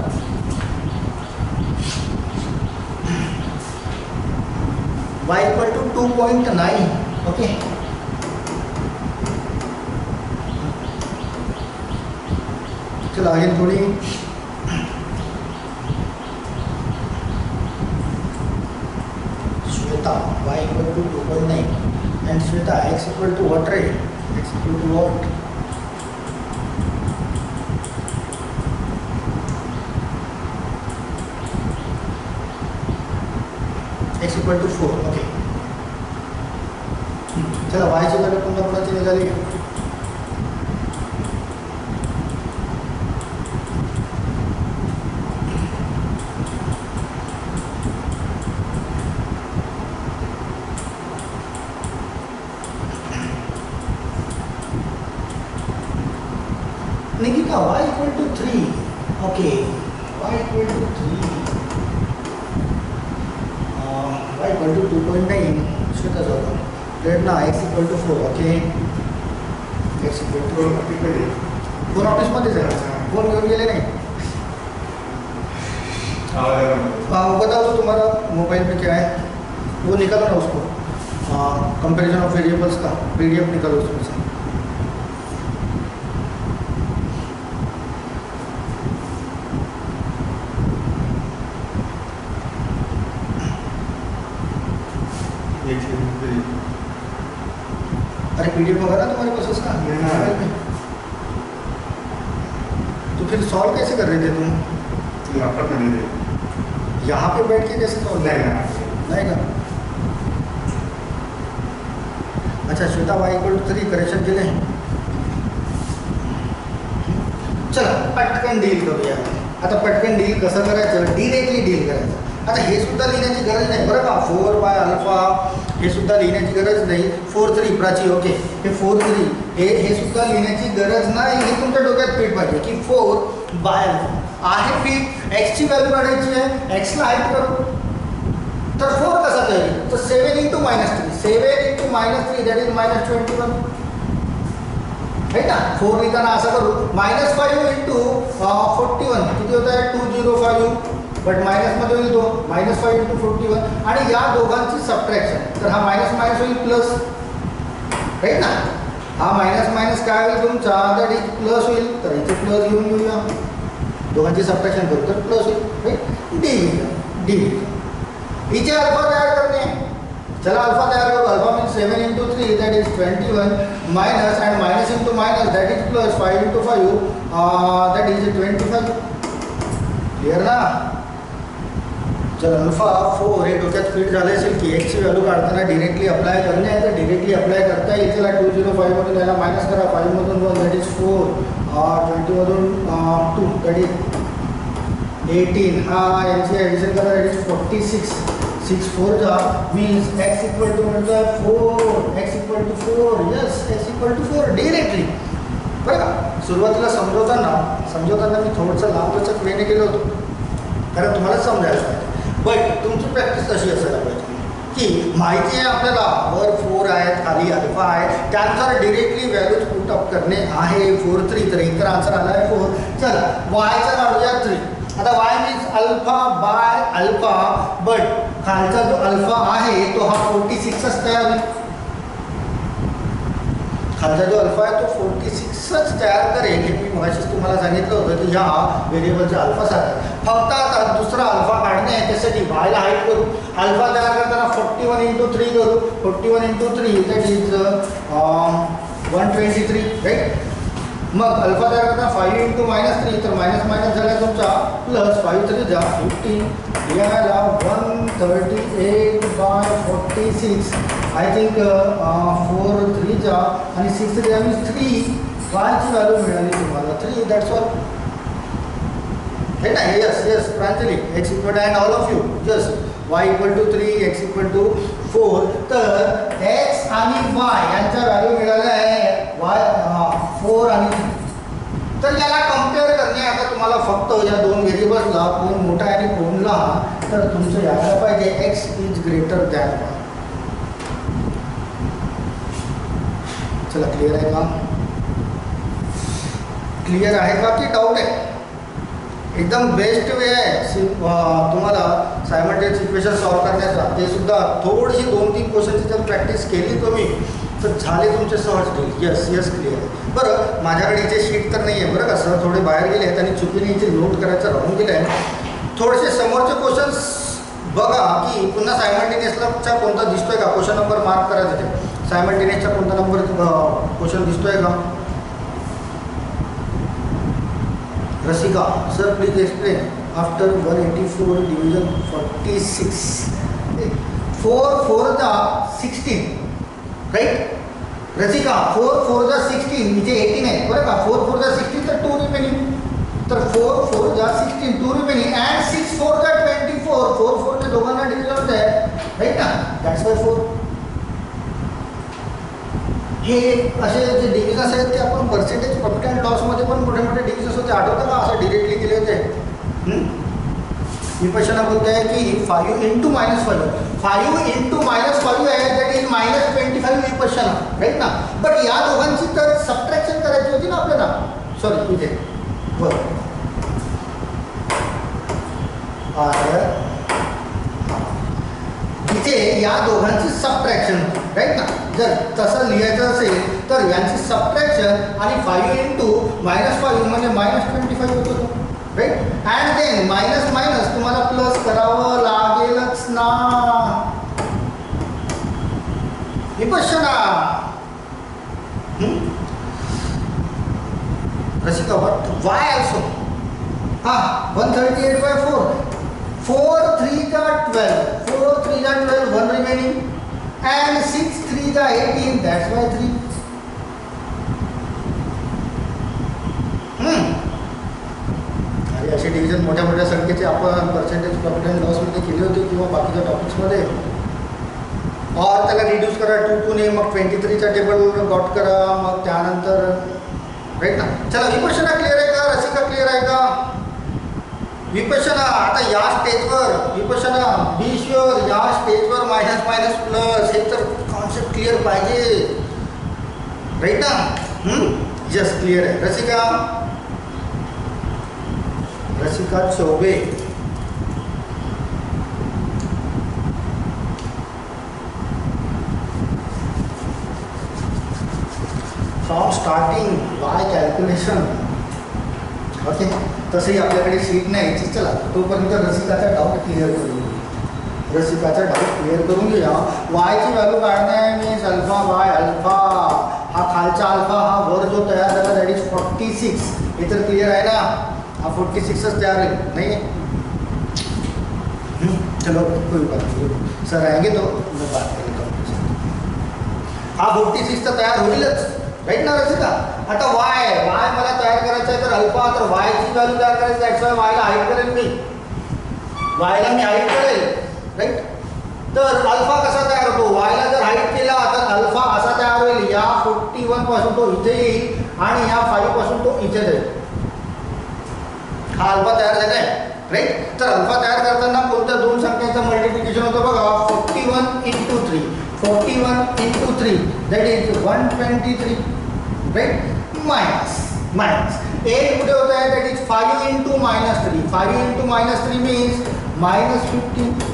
y equal to 2.9. ओके, चला आगे थोड़ी Shweta y equal to 2.9 and Shweta x equal to what रे, x equal to what, x equal to 4. Okay, चला y ची वैल्यू पुन्हा कोणाची निघाली. Nikita y equal to 3. Okay, y equal to 3, y equal to 2.9. Shweta जाऊ Prerna x equal to 4. Okay, x equal to phone ऑफिसमध्ये जायचं, phone घेऊन गेले नाही. बताओ तो तुम्हारा मोबाइल में क्या है, वो निकालो ना उसको, कंपैरिजन ऑफ वेरिएबल्स का PDF निकालो उसमें से. अरे PDF वगैरह तुम्हारे पास उसका मोबाइल में, तो फिर सॉल्व कैसे कर रहे थे तुम? लैपटॉप में नहीं, यहाँ पे बैठ के कैसे सॉल्व नहीं का. अच्छा Shweta y equal to 3 correction केले. चला पटकन डील करूया. आता पटकन डील कसं करायचं, डिरेक्टली डील करायचं. आता हे सुद्धा लिहिण्याची गरज नाही बरं का, 4 बाय अल्फा हे सुद्धा लिहिण्याची गरज नाही. 4-3 प्राची. ओके, हे 4-3 हे सुद्धा लिहिण्याची गरज नाही. हे तुमच्या डोक्यात फिट पाहिजे की 4 बाय अल्फा आहे फिट. एक्सची व्हॅल्यू काढायची आहे, एक्सला हाईट करू, तर 4 कसा तयारी, तर 7 × -3, 7 × -3 दॅट इज -21. है ना, 4 लिहिताना असं करू, -5 × 41 किती होत आहे, 205. बट मायनसमध्ये होईल तो -5 × 41 आणि या दोघांची सबट्रॅक्शन, तर हा मायनस मायनस होईल प्लस. राईट ना, हा मायनस मायनस काय होईल तुमचा, दॅट इज प्लस होईल. तर इथे प्लस घेऊन येऊया, दोघांची सबट्रॅक्शन करू तर प्लस होईल. राईट, डी इथे अल्फा तयार करणे. चला अल्फा तयार करू. Alpha means 7 × 3 that is 21 minus and minus × minus that is plus 5 × 5 that is 25. Clear ना. जर अल्फा 4 हे डोक्यात फिट झाले असेल की एक्सची व्हॅल्यू काढताना डिरेक्टली अप्लाय करणे आहे, तर डिरेक्टली अप्लाय करता येईल. त्याला 205 मधून याला मायनस करा, 5 मधून 1 दॅट इज 4, 20 मधून 2 दॅट इज 18. हा यांची ॲडिशन करा दॅट इज 46. 6 4 जा मीन्स एक्स इक्वल टू म्हणजे 4, x equal to 4. Yes, x equal to 4 directly. बरं का, सुरुवातीला समजवताना मी थोडंसं लांबलचक वेने केलं होतं, कारण तुम्हाला समजायला पाहिजे. बट तुमची प्रॅक्टिस तशी असायला पाहिजे की माहिती आहे आपल्याला वर 4 आहेत, खाली अल्फा आहे, त्यानुसार डिरेक्टली व्हॅल्यूज पुटअप करणे आहे. 4-3 तर इतर आन्सर आला आहे 4. चला वायचा काढूया 3. आता Y means alpha by alpha, but खालचा जो अल्फा आहे तो हा 46च तयार होईल. खालचा जो अल्फा आहे तो 46च तयार करेल. हे मी मगाशीच तुम्हाला सांगितलं होतं की ह्या व्हेरिएबलचा अल्फा सारखा. फक्त आता दुसरा अल्फा काढणे आहे, त्यासाठी वायला हाईट करू. अल्फा तयार करताना 41 × 3 करू. 41 × 3 दॅट इज 123. राईट, मग अल्फा तयार करताना 5 × -3 तर मायनस मायनस झाला तुमचा प्लस. 5 3 जा 15. याला 138/46. आय थिंक 4 3 जा आणि 6 3 मीन्स 3. वायची व्हॅल्यू मिळाली तुम्हाला 3. That's all. है ना. Yes Pranjali, x equal and all of you just y equal to 3, x equal to 4. तर एक्स आणि वाय यांच्या व्हॅल्यू मिळाल्या आहे 4 आणि 3. तर याला कम्पेअर करणे. आता तुम्हाला फक्त या दोन व्हेरिएबल्सला कोण मोठा आहे आणि कोण लहान, तर तुमचं यायला पाहिजे x is greater than Y. चला क्लिअर आहे का. क्लिअर आहे का की डाऊट आहे? एकदम बेस्ट वे आहे तुम्हाला सायमल्टेनियस इक्वेशन सॉल्व करण्याचा. ते सुद्धा थोडीशी 2-3 क्वेश्चनची जर प्रॅक्टिस केली तुम्ही तर झाले तुमचे सहज डील. येस येस क्लिअर आहे. बरं, माझ्याकडे इथे शीट तर नाही आहे बरं का, सर थोडे बाहेर गेले आहेत आणि चुकीने इथे नोट करायचं राहून गेलं आहे. थोडेसे समोरचे क्वेश्चन्स बघा की पुन्हा सायमल्टेनियसचा कोणता दिसतोय का, क्वेश्चन नंबर मार्क करायचा ते. सायमल्टेनियसचा कोणता नंबर क्वेश्चन दिसतोय का? Rasika, sir please explain after 184 division 46. 4 जा 16 राईट. रसिका 4 जा 16 म्हणजे 18 आहे बरं का. 4 जा 16 तर 2 रिमेनिंग. तर 4 जा 16 2 रिमेनिंग अँड 6 जा 24. 4 ने दोघांना डिव्हिजन होत आहे राईट ना. That's why 4. हे असे जे डिव्हिजन्स आहेत ते आपण पर्सेंटेज प्रॉफिट अँड लॉसमध्ये पण मोठे मोठे डिव्हिजन्स होते, आठवतं का? असं डिरेक्टली केले होते. विपश्यना बोलते आहे की 5 into -5 5 into -5 आहे, दॅट इज -25 विपश्यना राईट ना. बट या दोघांची तर सबट्रॅक्शन करायची होती ना आपल्याला. सॉरी इथे बरं इथे या दोघांची सबट्रॅक्शन राईट ना. जर तसं लिहायचं असेल तर यांची सबट्रॅक्शन आणि 5 into -5 म्हणजे -25 होतो right. And then minus minus तुम्हाला प्लस करावं लागेलच ना Vipashyana. Rasika what why also. हां 138/4 4 3 जा 12 4 3 जा 12 1 रिमेनिंग and 6 3 जा 18 that's why 3. अरे असे डिव्हिजन मोठ्या मोठ्या संख्येचे आपण पर्सेंटेज प्रॉफिट अँड लॉसमध्ये केले होते किंवा बाकीच्या टॉपिक्समध्ये. और त्याला रिड्यूस करा 2 ने, मग 23चा टेबल गॉट करा, मग त्यानंतर राईट ना. चला विपश्यना क्लिअर आहे का? रसिका क्लिअर आहे का? विपश्यना आता या स्टेजवर विपश्यना बी शुअर या स्टेजवर मायनस मायनस प्लस हे तर कॉन्सेप्ट क्लिअर पाहिजे राईट ना. यस क्लिअर आहे. Rasika Choubey. From starting Y calculation. Okay, तसंही आपल्याकडे शीट नाही. चला तोपर्यंत रसिकाचा डाऊट क्लिअर करून घेऊया. रसिकाचा डाऊट क्लिअर करून घेऊया. वायची व्हॅल्यू काढणे आहे मीन्स अल्फा बाय अल्फा. हा खालचा अल्फा हा वर जो तयार झाला दॅट इज 46. हे तर क्लिअर आहे ना. हा 46च तयार होईल नाही. चलो कोई बात नहीं, सर आएंगे तो बात करेंगे. हा 46 तर तयार होईलच राईट ना रसिका. आता वाय मला तयार करायचं आहे तर अल्फा, तर वायची व्हॅल्यू तयार करायची दॅट्स वाय वायला हाईट करेल मी. वायला मी हाईट करेल राईट. तर अल्फा कसा तयार होतो? वायला जर हाईट केला तर अल्फा असा तयार होईल. या 41 पासून तो इथे येईल आणि या 5 पासून तो इथे जाईल. हा अल्फा तयार झाला आहे राईट. तर अल्फा तयार करताना कोणत्या दोन संख्यांचं मल्टिप्लिकेशन होतं बघा. 41 into 3 41 into 3 that is 123 right. Minus एक कुठे होत आहे that is 5 into -3 5 into -3 means -15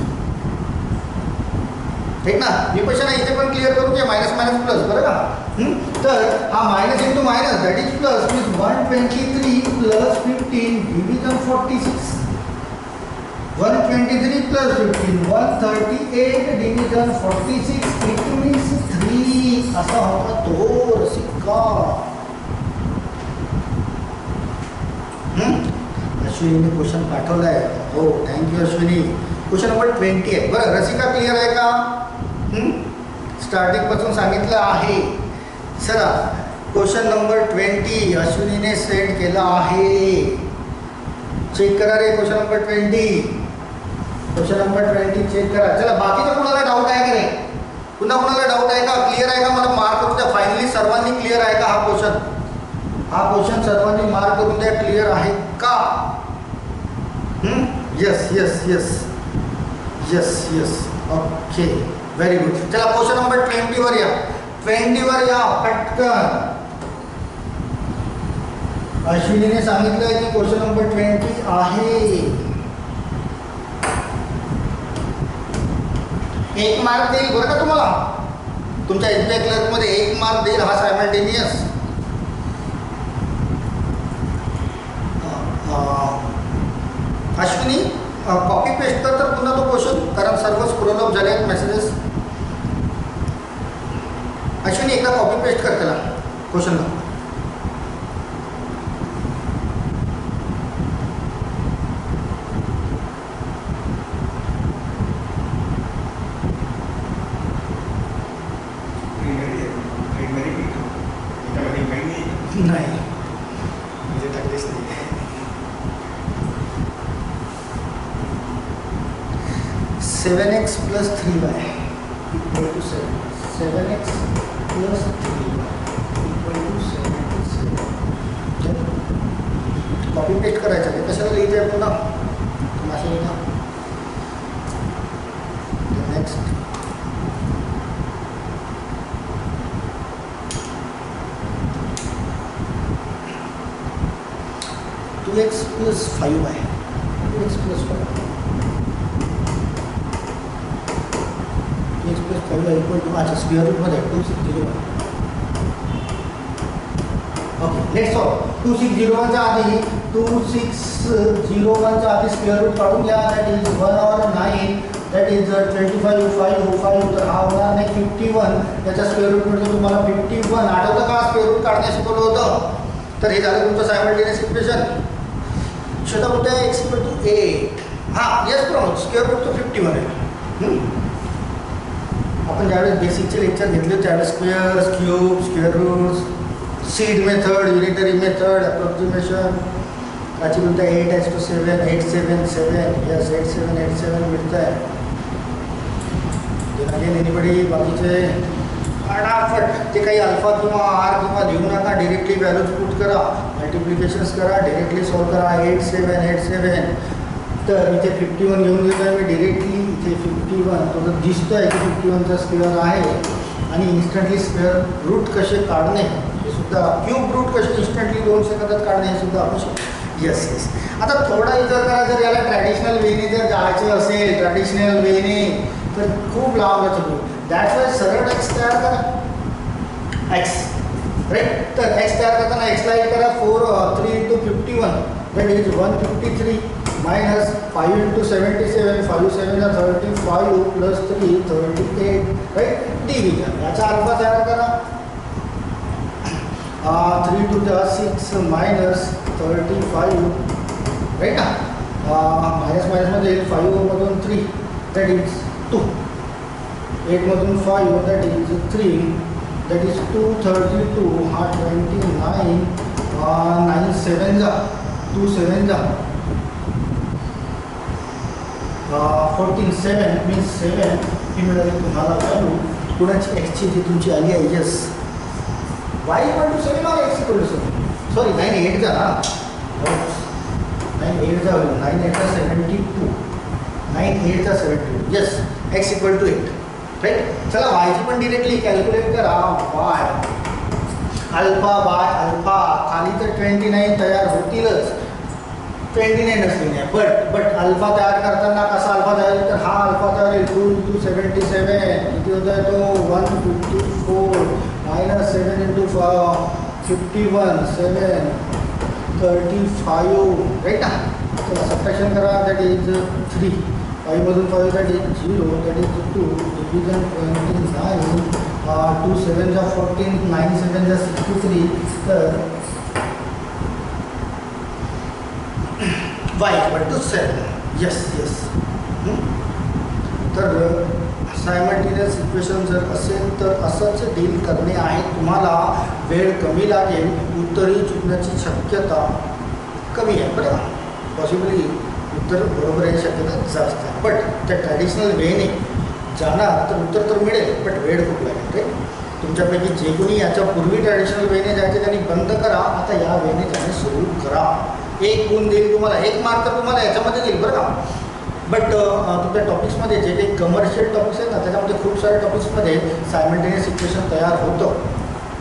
ठीक ना. विपश्यना इथे पण क्लिअर करू की मायनस मायनस प्लस बरं का. तर हा minus into minus that is plus means 123 plus 15 division 46. 123 plus 15 138 division 46 it means 3 असा होता तो रसिका. अश्विनीने क्वेश्चन पाठवला आहे. हो थँक्यू अश्विनी. क्वेश्चन नंबर 20 आहे बरं. रसिका क्लिअर आहे का? स्टार्टिंगपासून सांगितलं आहे. चला क्वेश्चन नंबर 20 अश्विनीने सेंड केला आहे. चेक करा रे question number 20. Question number 20 check करा. चला बाकीचं कुणाला डाऊट आहे का रे? पुन्हा कुणाला डाऊट आहे का? क्लिअर आहे का? मला मार्क करून द्या. फायनली सर्वांनी क्लिअर आहे का हा क्वेश्चन? हा क्वेश्चन सर्वांनी मार्क करून द्या. क्लिअर आहे का? Yes yes yes yes yes okay very good. चला क्वेश्चन नंबर 20 वर या. 20 वर या पटकन. अश्विनीने सांगितलं की क्वेश्चन नंबर 20 आहे. 1 मार्क देईल बरं का तुम्हाला. तुमच्या SBI क्लर्कमध्ये 1 मार्क देईल हा सायमल्टेनियस. अश्विनी कॉपी पेस्ट कर तर पुन्हा तो क्वेश्चन, कारण सर्व स्क्रोल अप झाले आहेत मेसेजेस. अश्विनी एकदा कॉपी पेस्ट कर त्याला क्वेश्चनला. नाही म्हणजे टाकलेच नाही. 7x + 3y = 7. 7x + 3y = 7. Copy paste करायचं आहे. कशाला लिहिते आहे पुन्हा मासे लिहा. Next 2x + 5y. 2x + 5y. 2x + 5y = अच्छा स्क्वेअर रूटमध्ये 2601. Okay let's solve. 2601 च्या आधी 2601 च्या आधी स्क्वेअर रूट काढून घ्या. दॅट इज 1 और 9. दॅट इज 25 5 तर हा होणार नाही 51. त्याच्या स्क्वेअर रूटमध्ये तुम्हाला 51 आठवतं का स्क्वेअर रूट काढण्यास शिकवलं होतं. तर हे झालं तुमचं सायमल्टेनियस इक्वेशन. छोटा मोठा x = 8. हां येस प्रमोद स्क्वेअर रूट तो 51 आहे. आपण ज्यावेळेस बेसिकचे लेक्चर घेतले त्यावेळेस squares cube square roots seed method unitary method approximation याची बोलता 8x⁷ 877 यस 8787 मिळतं आहे. अगेन एनीबडी बाकीचे फटाफट ते काही अल्फा किंवा आर किंवा लिहू नका. डिरेक्टली व्हॅल्यूज पुट करा, मल्टिप्लिकेशन्स करा, डिरेक्टली सॉल्व करा. 8787 तर इथे 51 घेऊन घेतो आहे मी डिरेक्टली. इथे 51 तो जर दिसतो आहे की 51चा स्क्वेअर आहे. आणि इन्स्टंटली स्क्वेअर रूट कसे काढणे हे सुद्धा, क्यूब रूट कसे इन्स्टंटली 2 सेकंदात काढणे हे सुद्धा आपण शिकू. Yes yes. आता थोडा विचार करा, जर याला ट्रॅडिशनल वेने जर जायचे असेल ट्रॅडिशनल वेने तर खूप लांब जातो. दॅट्स वाय सरळ x तयार करा. x right. तर x तयार करताना x ला एक करा 3 × 51 that is 153 minus 5 × 77 5 7 35 + 3 38 right. Division याचा अल्फा तयार करा. 3 × 6 मायनस 35 राईट ना. मायनस मायनसमध्ये 5 मधून 3 दॅट इज 2. 8 मधून 5 दॅट इज 3 दॅट इज 232. हा 29 9 7 जा 2 7 जा 14 7 मीन्स 7 ही मिळाली तुम्हाला व्हॅल्यू. कुणाची एक्सची जी तुमची आली आहे यस y = 7 और x = 7 सॉरी 9 8 जा ना 9 8 जा 9 8 जा 72 9 8 जा 72 यस x = 8 राईट. चला y ची पण डिरेक्टली कॅल्क्युलेट करा. y अल्फा बाय अल्फा खाली तर 29 तयार होतीलच. 29 असली नाही बट अल्फा तयार करताना कसा अल्फा तयार होईल तर हा अल्फा तयार होईल 2 × 77 किती होत आहे तो 154 मायनस 7 × 51 7 35 राईट ना. तर सबट्रॅक्शन करा दॅट इज 3 5 मधून 5 that is 0 that is 2 division 29 2 7 जा 14 9 7 जा 63 तर y = 7 यस यस. तर सायमल्टेनियस इक्वेशन जर असेल तर असंच डील करणे आहे. तुम्हाला वेळ कमी लागेल, उत्तरही चुकण्याची शक्यता कमी आहे. बरं पॉसिबली उत्तर बरोबर याची शक्यता जास्त आहे. बट त्या ट्रॅडिशनल वेने जाणार तर उत्तर तर मिळेल बट वेळ खूप लागेल. ते तुमच्यापैकी जे कोणी याच्यापूर्वी ट्रॅडिशनल वेने जायचे त्यांनी बंद करा. आता या वेने जाणे सुरू करा. 1 गुण देईल तुम्हाला, 1 मार्क तर तुम्हाला याच्यामध्ये देईल बरं का. बट तुमच्या टॉपिक्समध्ये जे काही कमर्शियल टॉपिक्स आहेत ना त्याच्यामध्ये खूप साऱ्या टॉपिक्समध्ये सायमल्टेनियस इक्वेशन तयार होतं.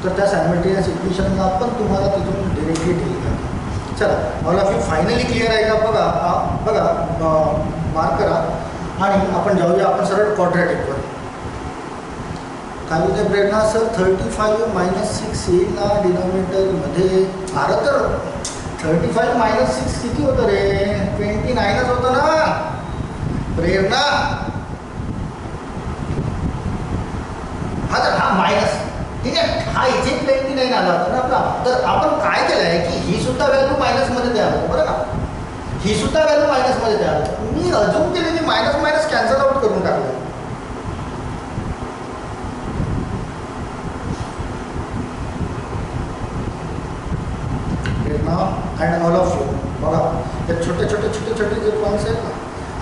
तर त्या सायमल्टेनियस इक्वेशनला पण तुम्हाला तिथून डिरेक्टली डील करा. चला all of you finally clear आहे का बघा. बघा मार्क करा आणि आपण जाऊया आपण सरळ क्वाड्रॅटिकवर. काय होते प्रेरणा सर 35 - 6 येईल ना डिनॉमिनेटरमध्ये. अरे तर 35 - 6 किती होतं रे? 29च होतं ना प्रेरणा. हा तर हा मायनस ठीक आहे. हा इथे 29 आला होता ना आपला. तर आपण काय केलं आहे की ही सुद्धा व्हॅल्यू मायनसमध्ये तयार होतं बरं का. ही सुद्धा व्हॅल्यू मायनसमध्ये तयार होतं. मी अजून केले की मायनस मायनस कॅन्सल आउट करून टाकलं. अँड ऑल ऑफ यू बघा हे छोटे छोटे जे पॉईंट्स आहेत ना.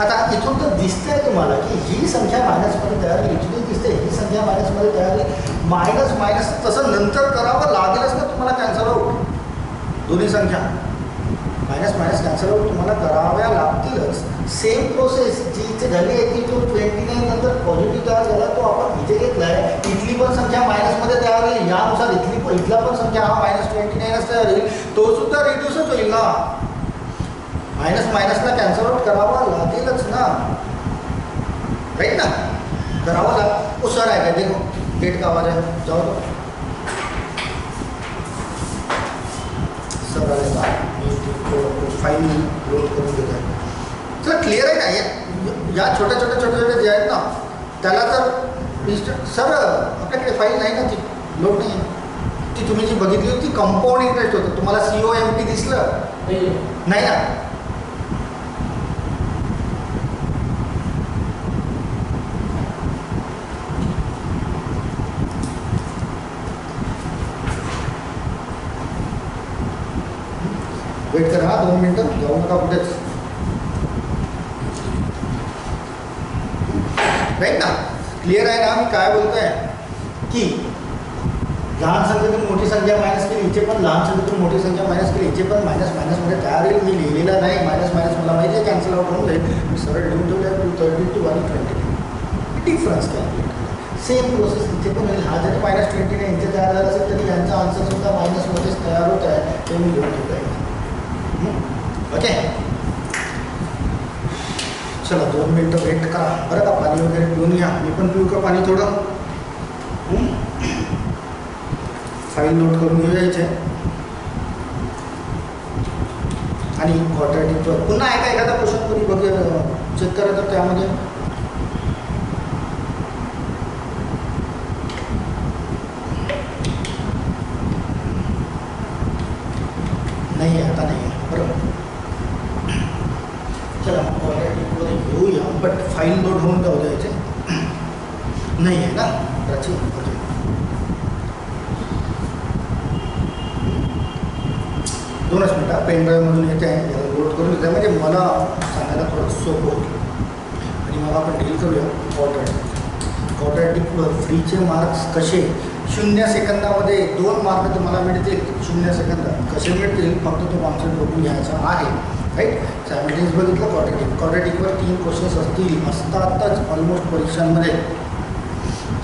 आता इथून तर दिसतंय तुम्हाला की ही संख्या मायनसमध्ये तयार होईल. इथूनही दिसते ही संख्या मायनसमध्ये तयार होईल. मायनस मायनस तसं नंतर करावं लागेलच ना तुम्हाला कॅन्सल आउट. दोन्ही संख्या मायनस मायनस कॅन्सल आउट तुम्हाला कराव्या लागतीलच. सेम प्रोसेस जी इथे झाली आहे की तो 29 नंतर पॉझिटिव्ह तयार झाला तो आपण इथे घेतला आहे. इथली पण संख्या मायनसमध्ये तयार होईल. यानुसार इथला पण संख्या हा -29च तयार होईल. तो सुद्धा रिड्यूसच होईल ना. मायनस मायनसला कॅन्सल आउट करावा लागेलच ना राईट ना. करावा लाग. ओ सर आहे का देखो गेट का आवाज आहे जाओ तो. सर आले का मी फाईल लोड करून घेत आहे. चला क्लिअर आहे का. या छोटे जे आहेत ना त्याला तर सर आपल्याकडे फाईल नाही ना ती लोड नाही आहे. ती तुम्ही जी बघितली होती कंपाऊंड इंटरेस्ट होतं. तुम्हाला COMT दिसलं नाही ना. वेट करा 2 मिनटं जाऊ नका कुठेच राईट ना. क्लिअर आहे ना मी काय बोलतोय की लहान संख्येतून मोठी संख्या मायनस केली इथे पण लहान संख्येतून मोठी संख्या मायनस केली इथे पण मायनस मायनसमध्ये तयार होईल. मी लिहिलेला नाही मायनस मायनस मला माहिती आहे कॅन्सल आउट होऊन जाईल. मी सरळ लिहून ठेवूया 232 आणि 22 डिफरन्स कॅल्क्युलेट करा. सेम प्रोसेस इथे पण होईल. हा जरी -29 इथे तयार झाला असेल तरी यांचा आन्सर सुद्धा मायनसमध्येच तयार होत आहे. ते मी लिहून ठेवलं आहे. ओके चला 2 मिनटं वेट करा बरं का. पाणी वगैरे पिऊन घ्या. मी पण पिऊ का पाणी थोडं. फाईल नोट करून घेऊया इथे आणि क्वाड्रॅटिकवर पुन्हा एखादा क्वेश्चन कोणी बघ चेक करा तर त्यामध्ये नाही आहे. आता नाही आहे बरोबर. चला क्वाड्रॅटिकवर घेऊया बट फाईल नोट होऊन जाऊ द्यायचे नाही आहे ना त्याची. ओके 2च मिनटं पेन ड्राईव्हमधून येते आहे याला लोड करून घेते म्हणजे मला सांगायला थोडं सोपं होतं. आणि मग आपण डील करूया क्वाड्रॅटिकवर फ्रीचे मार्क्स कसे 0 सेकंदामध्ये 2 मार्क तुम्हाला मिळतील. 0 सेकंदात कसे मिळतील फक्त तो कॉन्सेप्ट बघून घ्यायचा आहे राईट. सायमल्टेनियस बघितलं क्वाड्रॅटिकवर 3 क्वेश्चन्स असतातच ऑलमोस्ट परीक्षांमध्ये.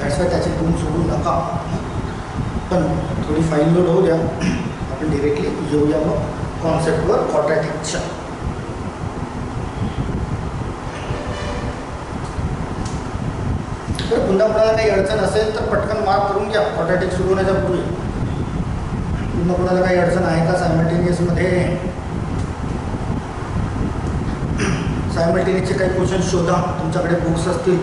दॅट्स वाय त्याचे गुण सोडू नका. पण थोडी फाईल लोड होऊ द्या. आपण डिरेक्टली येऊया मग कॉन्सेप्टवर क्वाड्रॅटिकच्या. तर पुन्हा कोणाला काही अडचण असेल तर पटकन मार्क करून घ्या. क्वाड्रॅटिक सुरू होण्याच्या पूर्वी पुन्हा कोणाला काही अडचण आहे का सायमल्टेनियसमध्ये. सायमल्टेनियसचे काही क्वेश्चन शोधा. तुमच्याकडे बुक्स असतील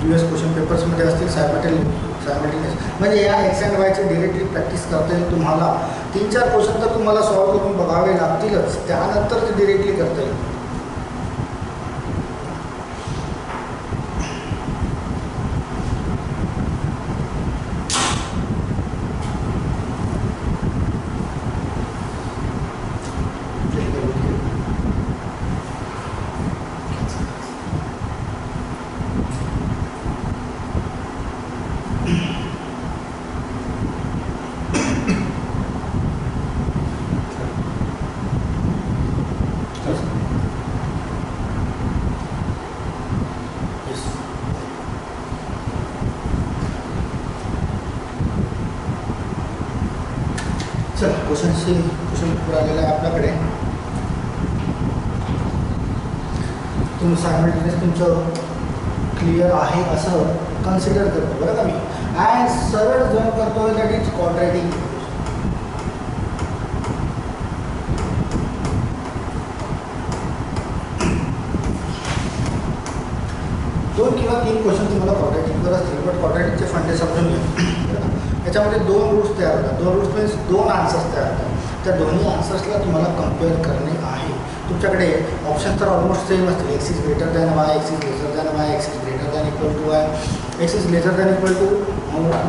US क्वेश्चन पेपर्समध्ये असतील सायमल्टेनियस म्हणजे या एक्स अँड वायची डिरेक्टली प्रॅक्टिस करता येईल तुम्हाला. 3-4 क्वेश्चन तर तुम्हाला सॉल्व्ह करून बघावे लागतीलच. त्यानंतर ते डिरेक्टली करता येईल. क्वेश्चन पेपर आलेला आहे आपल्याकडे. तुम्ही सायमल्टेनियस तुमचं क्लिअर आहे असं कन्सिडर करतो बरं का मी. अँड सरळ जर करतोय दॅट इज क्वाड्रॅटिक. दोन किंवा तीन क्वेश्चन तुम्हाला क्वाड्रॅटिकवर असतील, बट क्वाड्रॅटिकचे फंडे समजून घ्या. याच्यामध्ये दोन रूट्स तयार होतात. दोन रूट्स मीन्स दोन आन्सर्स तयार होतात. त्या दोन्ही आन्सर्सला तुम्हाला कम्पेअर करणे आहे. तुमच्याकडे ऑप्शन तर ऑलमोस्ट सेम असतील. X is greater than y, x is lesser than y, x is greater than equal to y, x is lesser than equal to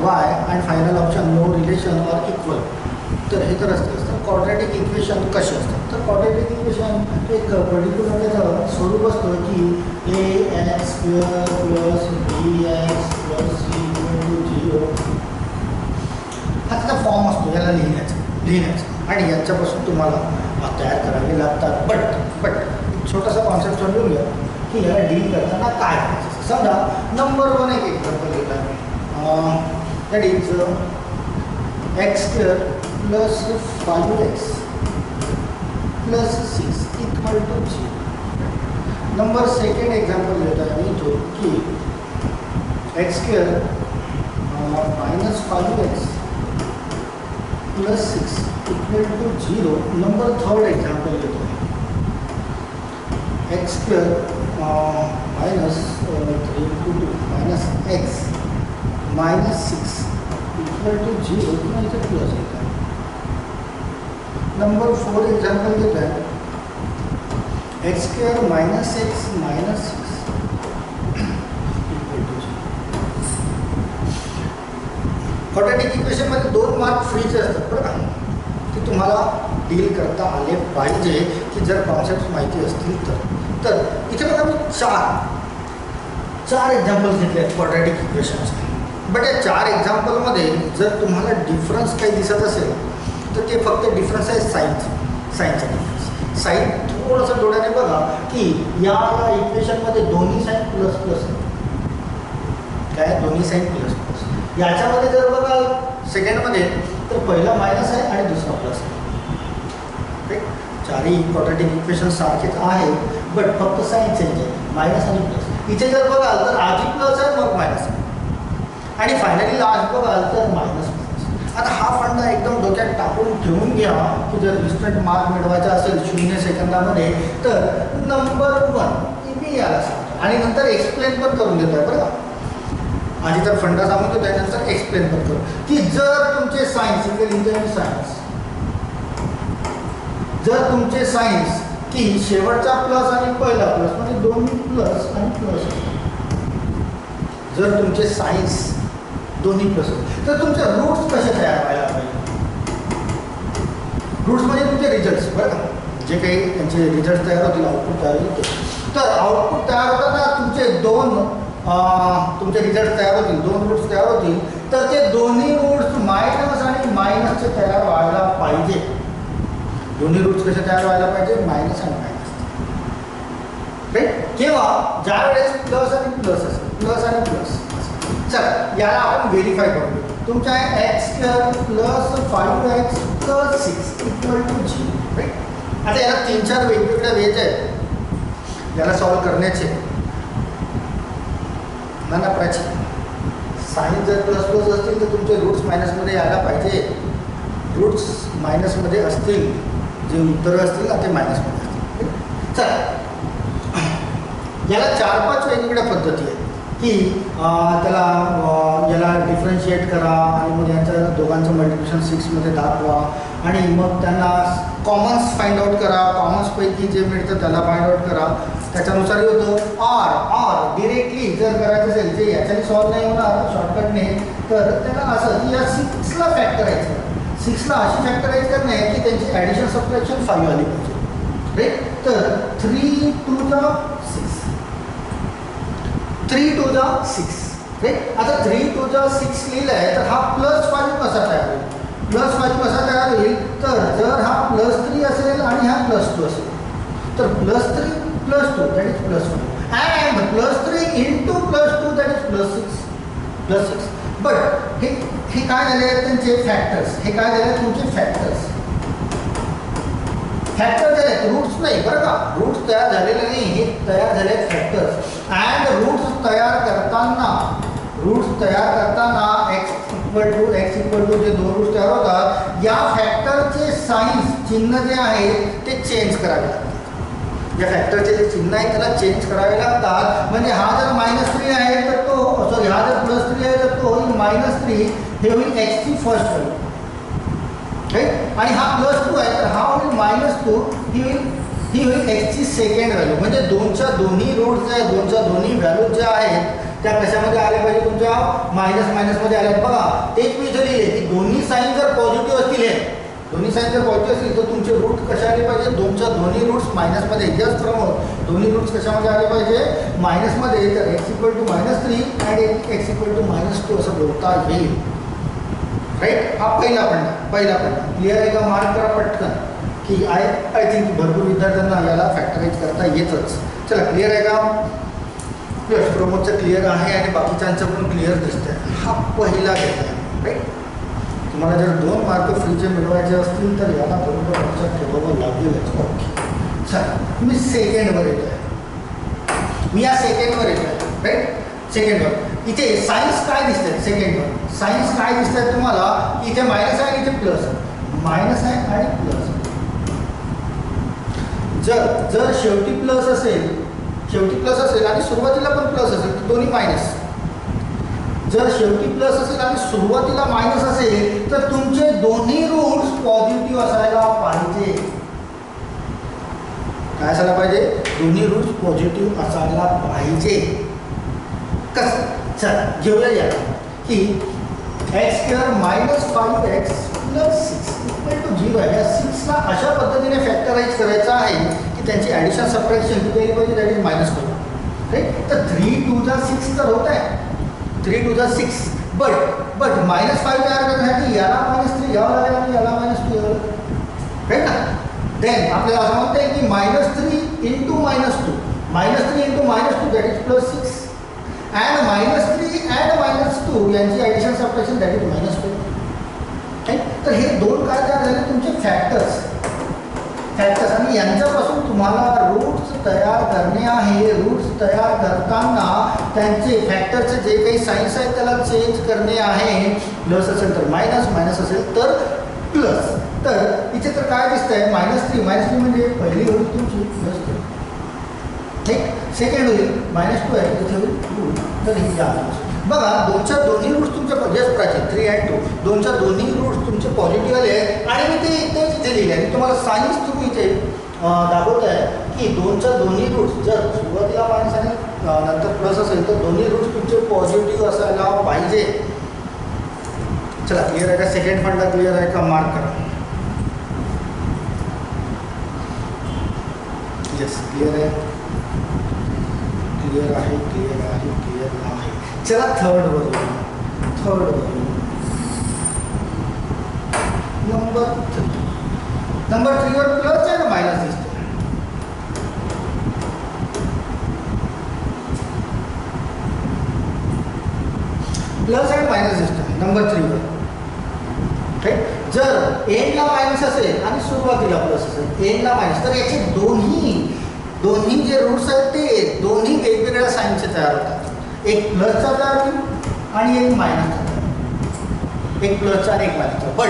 y, and final option no relation or equal. तर हे तर असतेच. तर quadratic equation कसे असतात? तर quadratic equation एक particular त्याचं स्वरूप असतं की A X square plus B X plus C equal to 0. हा त्याचा फॉर्म असतो याला लिहिण्याचा आणि यांच्यापासून तुम्हाला तयार करावे लागतात. बट छोटासा कॉन्सेप्ट समजून घ्या की याला डील करताना काय करायचं. समजा नंबर 1 एक एक्झाम्पल घेतला आहे. That is x square plus 5x plus 6 equal to 0. Number 2 example घेतो आहे मी तो की x square minus 5x plus 6 equal to 0. Number 3 example घेतो आहे x square minus 3 minus x minus 6 equal to 0 किंवा इथे प्लस येत आहे. नंबर 4 एक्झाम्पल घेतो आहे x square minus x minus 6 equal to 0. Quadratic इक्वेशनमध्ये 2 मार्क फ्रीचे असतात बरं का. ते तुम्हाला डील करता आले पाहिजे की जर कॉन्सेप्ट माहिती असतील तर. इथे बघा मी चार एक्झाम्पल्स घेतले आहेत क्वाड्रॅटिक इक्वेशनचे. बट या 4 एक्झाम्पलमध्ये जर तुम्हाला डिफरन्स काही दिसत असेल तर ते फक्त डिफरन्स आहे साईनचा डिफरन्स. साईन थोडंसं डोळ्याने बघा की या इक्वेशनमध्ये दोन्ही साईन प्लस प्लस आहे. काय दोन्ही साईन प्लस प्लस. याच्यामध्ये जर बघाल सेकंडमध्ये तर पहिला मायनस आहे आणि दुसरा प्लस आहे. ठीक. चारही क्वाड्रॅटिक इक्वेशन सारखेच आहेत बट फक्त साईन चेंज आहे, मायनस आणि प्लस. इथे जर बघाल तर आधी प्लस आहे मग मायनस आहे आणि फायनली लास्ट बघाल तर मायनस प्लस. आता हा फंडा एकदम डोक्यात टाकून ठेवून घ्या की जर इन्स्टंट मार्क मिळवायचा असेल 0 सेकंदामध्ये तर नंबर 1 मी याला सांगतो आणि नंतर एक्सप्लेन पण करून देतो आहे बरं का. आधी तर फंडा सांगतो त्यानंतर एक्सप्लेन पण करू की जर तुमचे सायन्स सायन्स जर तुमचे सायन्स की शेवटचा प्लस आणि पहिला प्लस म्हणजे दोन्ही प्लस आणि प्लस जर तुमचे सायन्स दोन्ही प्लस तर तुमचे रूट्स कसे तयार व्हायला पाहिजे. रूट्स म्हणजे तुमचे रिझल्ट्स बरं का. जे काही त्यांचे रिझल्ट तयार होतील आउटपुट तयार होते तर आउटपुट तयार होताना तुमचे रिझल्ट तयार होतील 2 रूट्स तयार होतील तर ते दोन्ही रूट्स मायनस आणि मायनसचे तयार व्हायला पाहिजे. दोन्ही रूट्स कसे तयार व्हायला पाहिजे मायनस आणि मायनस. राईट. किंवा ज्या वेळेस प्लस आणि प्लस असेल प्लस आणि प्लस. चला याला आपण व्हेरीफाय करू. तुमच्या x square plus 5x plus 6 equal to 0. Right. आता याला 3-4 वेगवेगळ्या वेज आहेत याला सॉल्व करण्याचे. ना प्राची साईन जर प्लस प्लस असतील तर तुमचे रूट्स मायनसमध्ये यायला पाहिजे. रूट्स मायनसमध्ये असतील जे उत्तरं असतील ना ते मायनसमध्ये असतील. चला याला 4-5 वेगवेगळ्या पद्धती आहेत की त्याला याला डिफरन्शिएट करा आणि मग यांच्या दोघांचं मल्टिप्लिकेशन 6मध्ये दाखवा आणि मग त्यांना कॉमन्स फाइंड आउट करा. कॉमन्सपैकी जे मिळतं त्याला फाइंड आउट करा. त्याच्यानुसार होतं ऑर डिरेक्टली जर करायचं असेल जे याच्याने सॉल्व नाही होणार शॉर्टकटने तर त्याला असं या 6ला फॅक्टराईज करा. 6ला अशी फॅक्टराईज करणे की त्यांची ॲडिशन सबट्रॅक्शन 5 आली पाहिजे. राईट. तर 3 to the 6 3 to the 6. Right. आता 3 to the 6 लिहिलं आहे तर हा +5 कसा तयार होईल. +5 कसा तयार होईल तर जर हा +3 असेल आणि हा +2 असेल तर +3 +2 that is +1 and +3 into +2 that is +6. But हे काय झाले त्यांचे फॅक्टर्स. हे काय झाले तुमचे फॅक्टर्स. फॅक्टर झाले, रूट्स नाही बरं का, रूट्स तयार झालेले नाही, हे तयार झाले फॅक्टर्स. अँड रूट्स तयार करताना x इक्वल टू जे दोन रूट्स तयार होतात, या फॅक्टरचे साईन्स चिन्ह जे आहे ते चेंज करावे लागतात. या फॅक्टरचे जे चिन्ह आहे त्याला चेंज करावे लागतात. म्हणजे हा जर -3 आहे तर तो सॉरी हा जर +3 आहे तर तो होईल -3, हे होईल x ची फर्स्ट व्हॅल्यू, राईट. आणि हा +2 आहे तर हा होईल -2, ही होईल x ची सेकंड व्हॅल्यू. म्हणजे दोनच्या दोन्ही रूट्स जे आहेत, दोनच्या दोन्ही व्हॅल्यू ज्या आहेत त्या कशामध्ये आल्या पाहिजे, तुमच्या मायनसमध्ये आल्या. बघा तेच मी इथे लिहिले की दोन्ही साईन जर पॉझिटिव्ह असतील, दोन्ही साईन जर पॉझिटिव्ह असतील तर तुमचे रूट कशा आले पाहिजे, दोनच्या दोन्ही रूट्स मायनसमध्ये. जस्ट प्रमोद दोन्ही रूट्स कशामध्ये आले पाहिजे, मायनसमध्ये. तर x इक्वल टू -3 आणि x इक्वल टू -2 असं बोलता येईल, राईट. हा पहिला पण क्लिअर आहे का, मार्क करा पटकन. की आय थिंक भरपूर विद्यार्थ्यांना याला फॅक्टराइज करता येतच. चला क्लिअर आहे का, प्लस प्रमोदचं क्लिअर आहे आणि बाकीच्यांचं पण क्लिअर दिसतंय. हा पहिला घेतला, राईट. तुम्हाला जर 2 मार्क फ्रीचे मिळवायचे असतील तर याला बरोबर लक्षात ठेवावं लागेलच. ओके चला, मी सेकंडवर येतो आहे, मी या सेकंडवर येतो आहे, राईट. सेकंडवर इथे सायन्स काय दिसतंय, सेकंडवर सायन्स काय दिसतंय तुम्हाला, इथे मायनस आहे, इथे प्लस, मायनस आहे आणि प्लस. जर शेवटी प्लस असेल आणि सुरुवातीला पण प्लस असेल तर दोन्ही मायनस. जर शेवटी प्लस असेल आणि सुरुवातीला मायनस असेल तर तुमचे दोन्ही रूट्स पॉझिटिव्ह असायला पाहिजे. काय असायला पाहिजे, दोन्ही रूट्स पॉझिटिव्ह असायला पाहिजे. कसं, चला घेऊया या की x² -5x + 6 = 0 आहे. या 6ला अशा पद्धतीने फॅक्टराइज करायचं आहे की त्यांची ॲडिशन सबट्रॅक्शन किती केली पाहिजे, दॅट इज -4, राईट. तर 3 × 2 = 6 तर होत आहे, 3 × 2 = 6. बट -5 तयार करण्यासाठी याला -3 घ्यावं लागेल आणि याला -2 घ्यावं लागेल, राईट ना. देन आपल्याला असं म्हणता येईल की -3 × -2, -3 × -2 दॅट इज +6 and -3 and -2 यांची addition subtraction that is -2, right. तर हे दोन काय तयार झाले, तुमचे फॅक्टर्स. आणि यांच्यापासून तुम्हाला रूट्स तयार करणे आहे. रूट्स तयार करताना त्यांचे फॅक्टरचे जे काही साईन्स आहेत त्याला चेंज करणे आहे. प्लस असेल तर मायनस असेल तर प्लस. तर इथे तर काय दिसतंय, -3 म्हणजे पहिली होईल तुमची +2, ठीक. सेकंड होईल -2 आहे, तिथे होईल 2. तर ही या बघा दोनच्या दोन्ही रूट्स तुमच्या जस्ट प्राचीन 3 and 2 दोनच्या दोन्ही रूट्स तुमचे पॉझिटिव्ह आले आहेत. आणि मी ते इथे लिहिले आहे, तुम्हाला सायन्स तुम्ही इथे दाखवत आहे की दोनच्या दोन्ही रूट्स जर सुरुवातीला मायनस आणि नंतर प्लस असेल तर दोन्ही रूट्स तुमचे पॉझिटिव्ह असायला पाहिजे. चला क्लिअर आहे का, सेकंड फंडा क्लिअर आहे का, मार्क करा. येस क्लिअर आहे. चला थर्ड वर नंबर 3 वर प्लस आणि मायनस दिसतो. प्लस आणि मायनस दिसतो नंबर 3 वर, राईट. जर एंडला मायनस असेल आणि सुरुवातीला प्लस असेल, एंडला मायनस, तर याचे दोन्ही जे रूट्स आहेत ते दोन्ही वेगवेगळ्या साईनचे तयार होतात. एक प्लसचा तयार होईल आणि एक मायनसचा तयार होईल, एक प्लसचा आणि एक मायनसचा. बट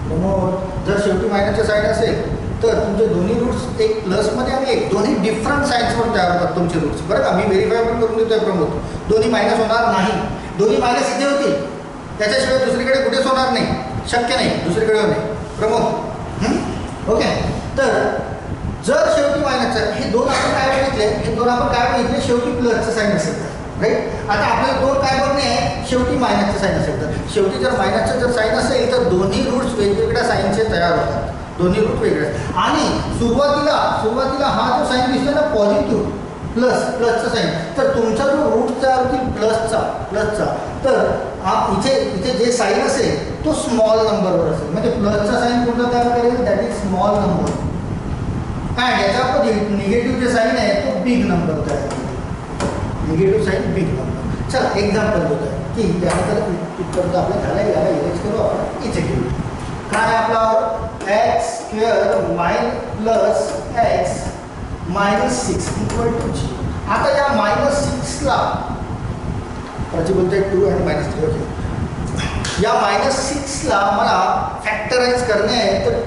प्रमोद जर शेवटी मायनसच्या साईड असेल तर तुमचे दोन्ही रूट्स एक प्लसमध्ये आणि एक दोन्ही डिफरंट साईन्सवर तयार होतात तुमचे रूट्स, बरं का. मी व्हेरीफाय पण करून देतोय प्रमोद, दोन्ही मायनस होणार नाही. दोन्ही मायनस इथे होतील, त्याच्याशिवाय दुसरीकडे कुठेच होणार नाही, शक्य नाही दुसरीकडे होणे प्रमोद. ओके. तर जर शेवटी मायनसचं हे दोन आपण काय बघितले, शेवटी प्लसचं साईन असेल तर, राईट. आता आपल्याला दोन काय बघणे आहे, शेवटी मायनसचं साईन असेल तर. शेवटी जर मायनसचं जर साईन असेल तर दोन्ही रूट्स वेगवेगळ्या साईनचे तयार होतात, दोन्ही रूट वेगळे. आणि सुरुवातीला हा जो साईन दिसतो ना पॉझिटिव्ह प्लसचा साईन, तर तुमचा जो रूट तयार होतील प्लसचा तर इथे जे साईन असेल तो स्मॉल नंबरवर असेल. म्हणजे प्लसचा साईन कोणता तयार करेल, दॅट इज स्मॉल नंबर. आणि याच्या अपोजिट निगेटिव्ह जे साईन आहे तो बिग नंबर तयार करेल, निगेटिव्ह साईन बिग नंबर. चला एक्झाम्पल होत आहे की त्यानंतर इथपर्यंत आपल्या झाला, याला इरेज करू आपण. Plus x minus 6 equal to 0. आता या मायनस 6ला त्याची बोलते 2 आणि मायनस 3. ओके, या मायनस 6ला मला फॅक्टराइज करणे आहे तर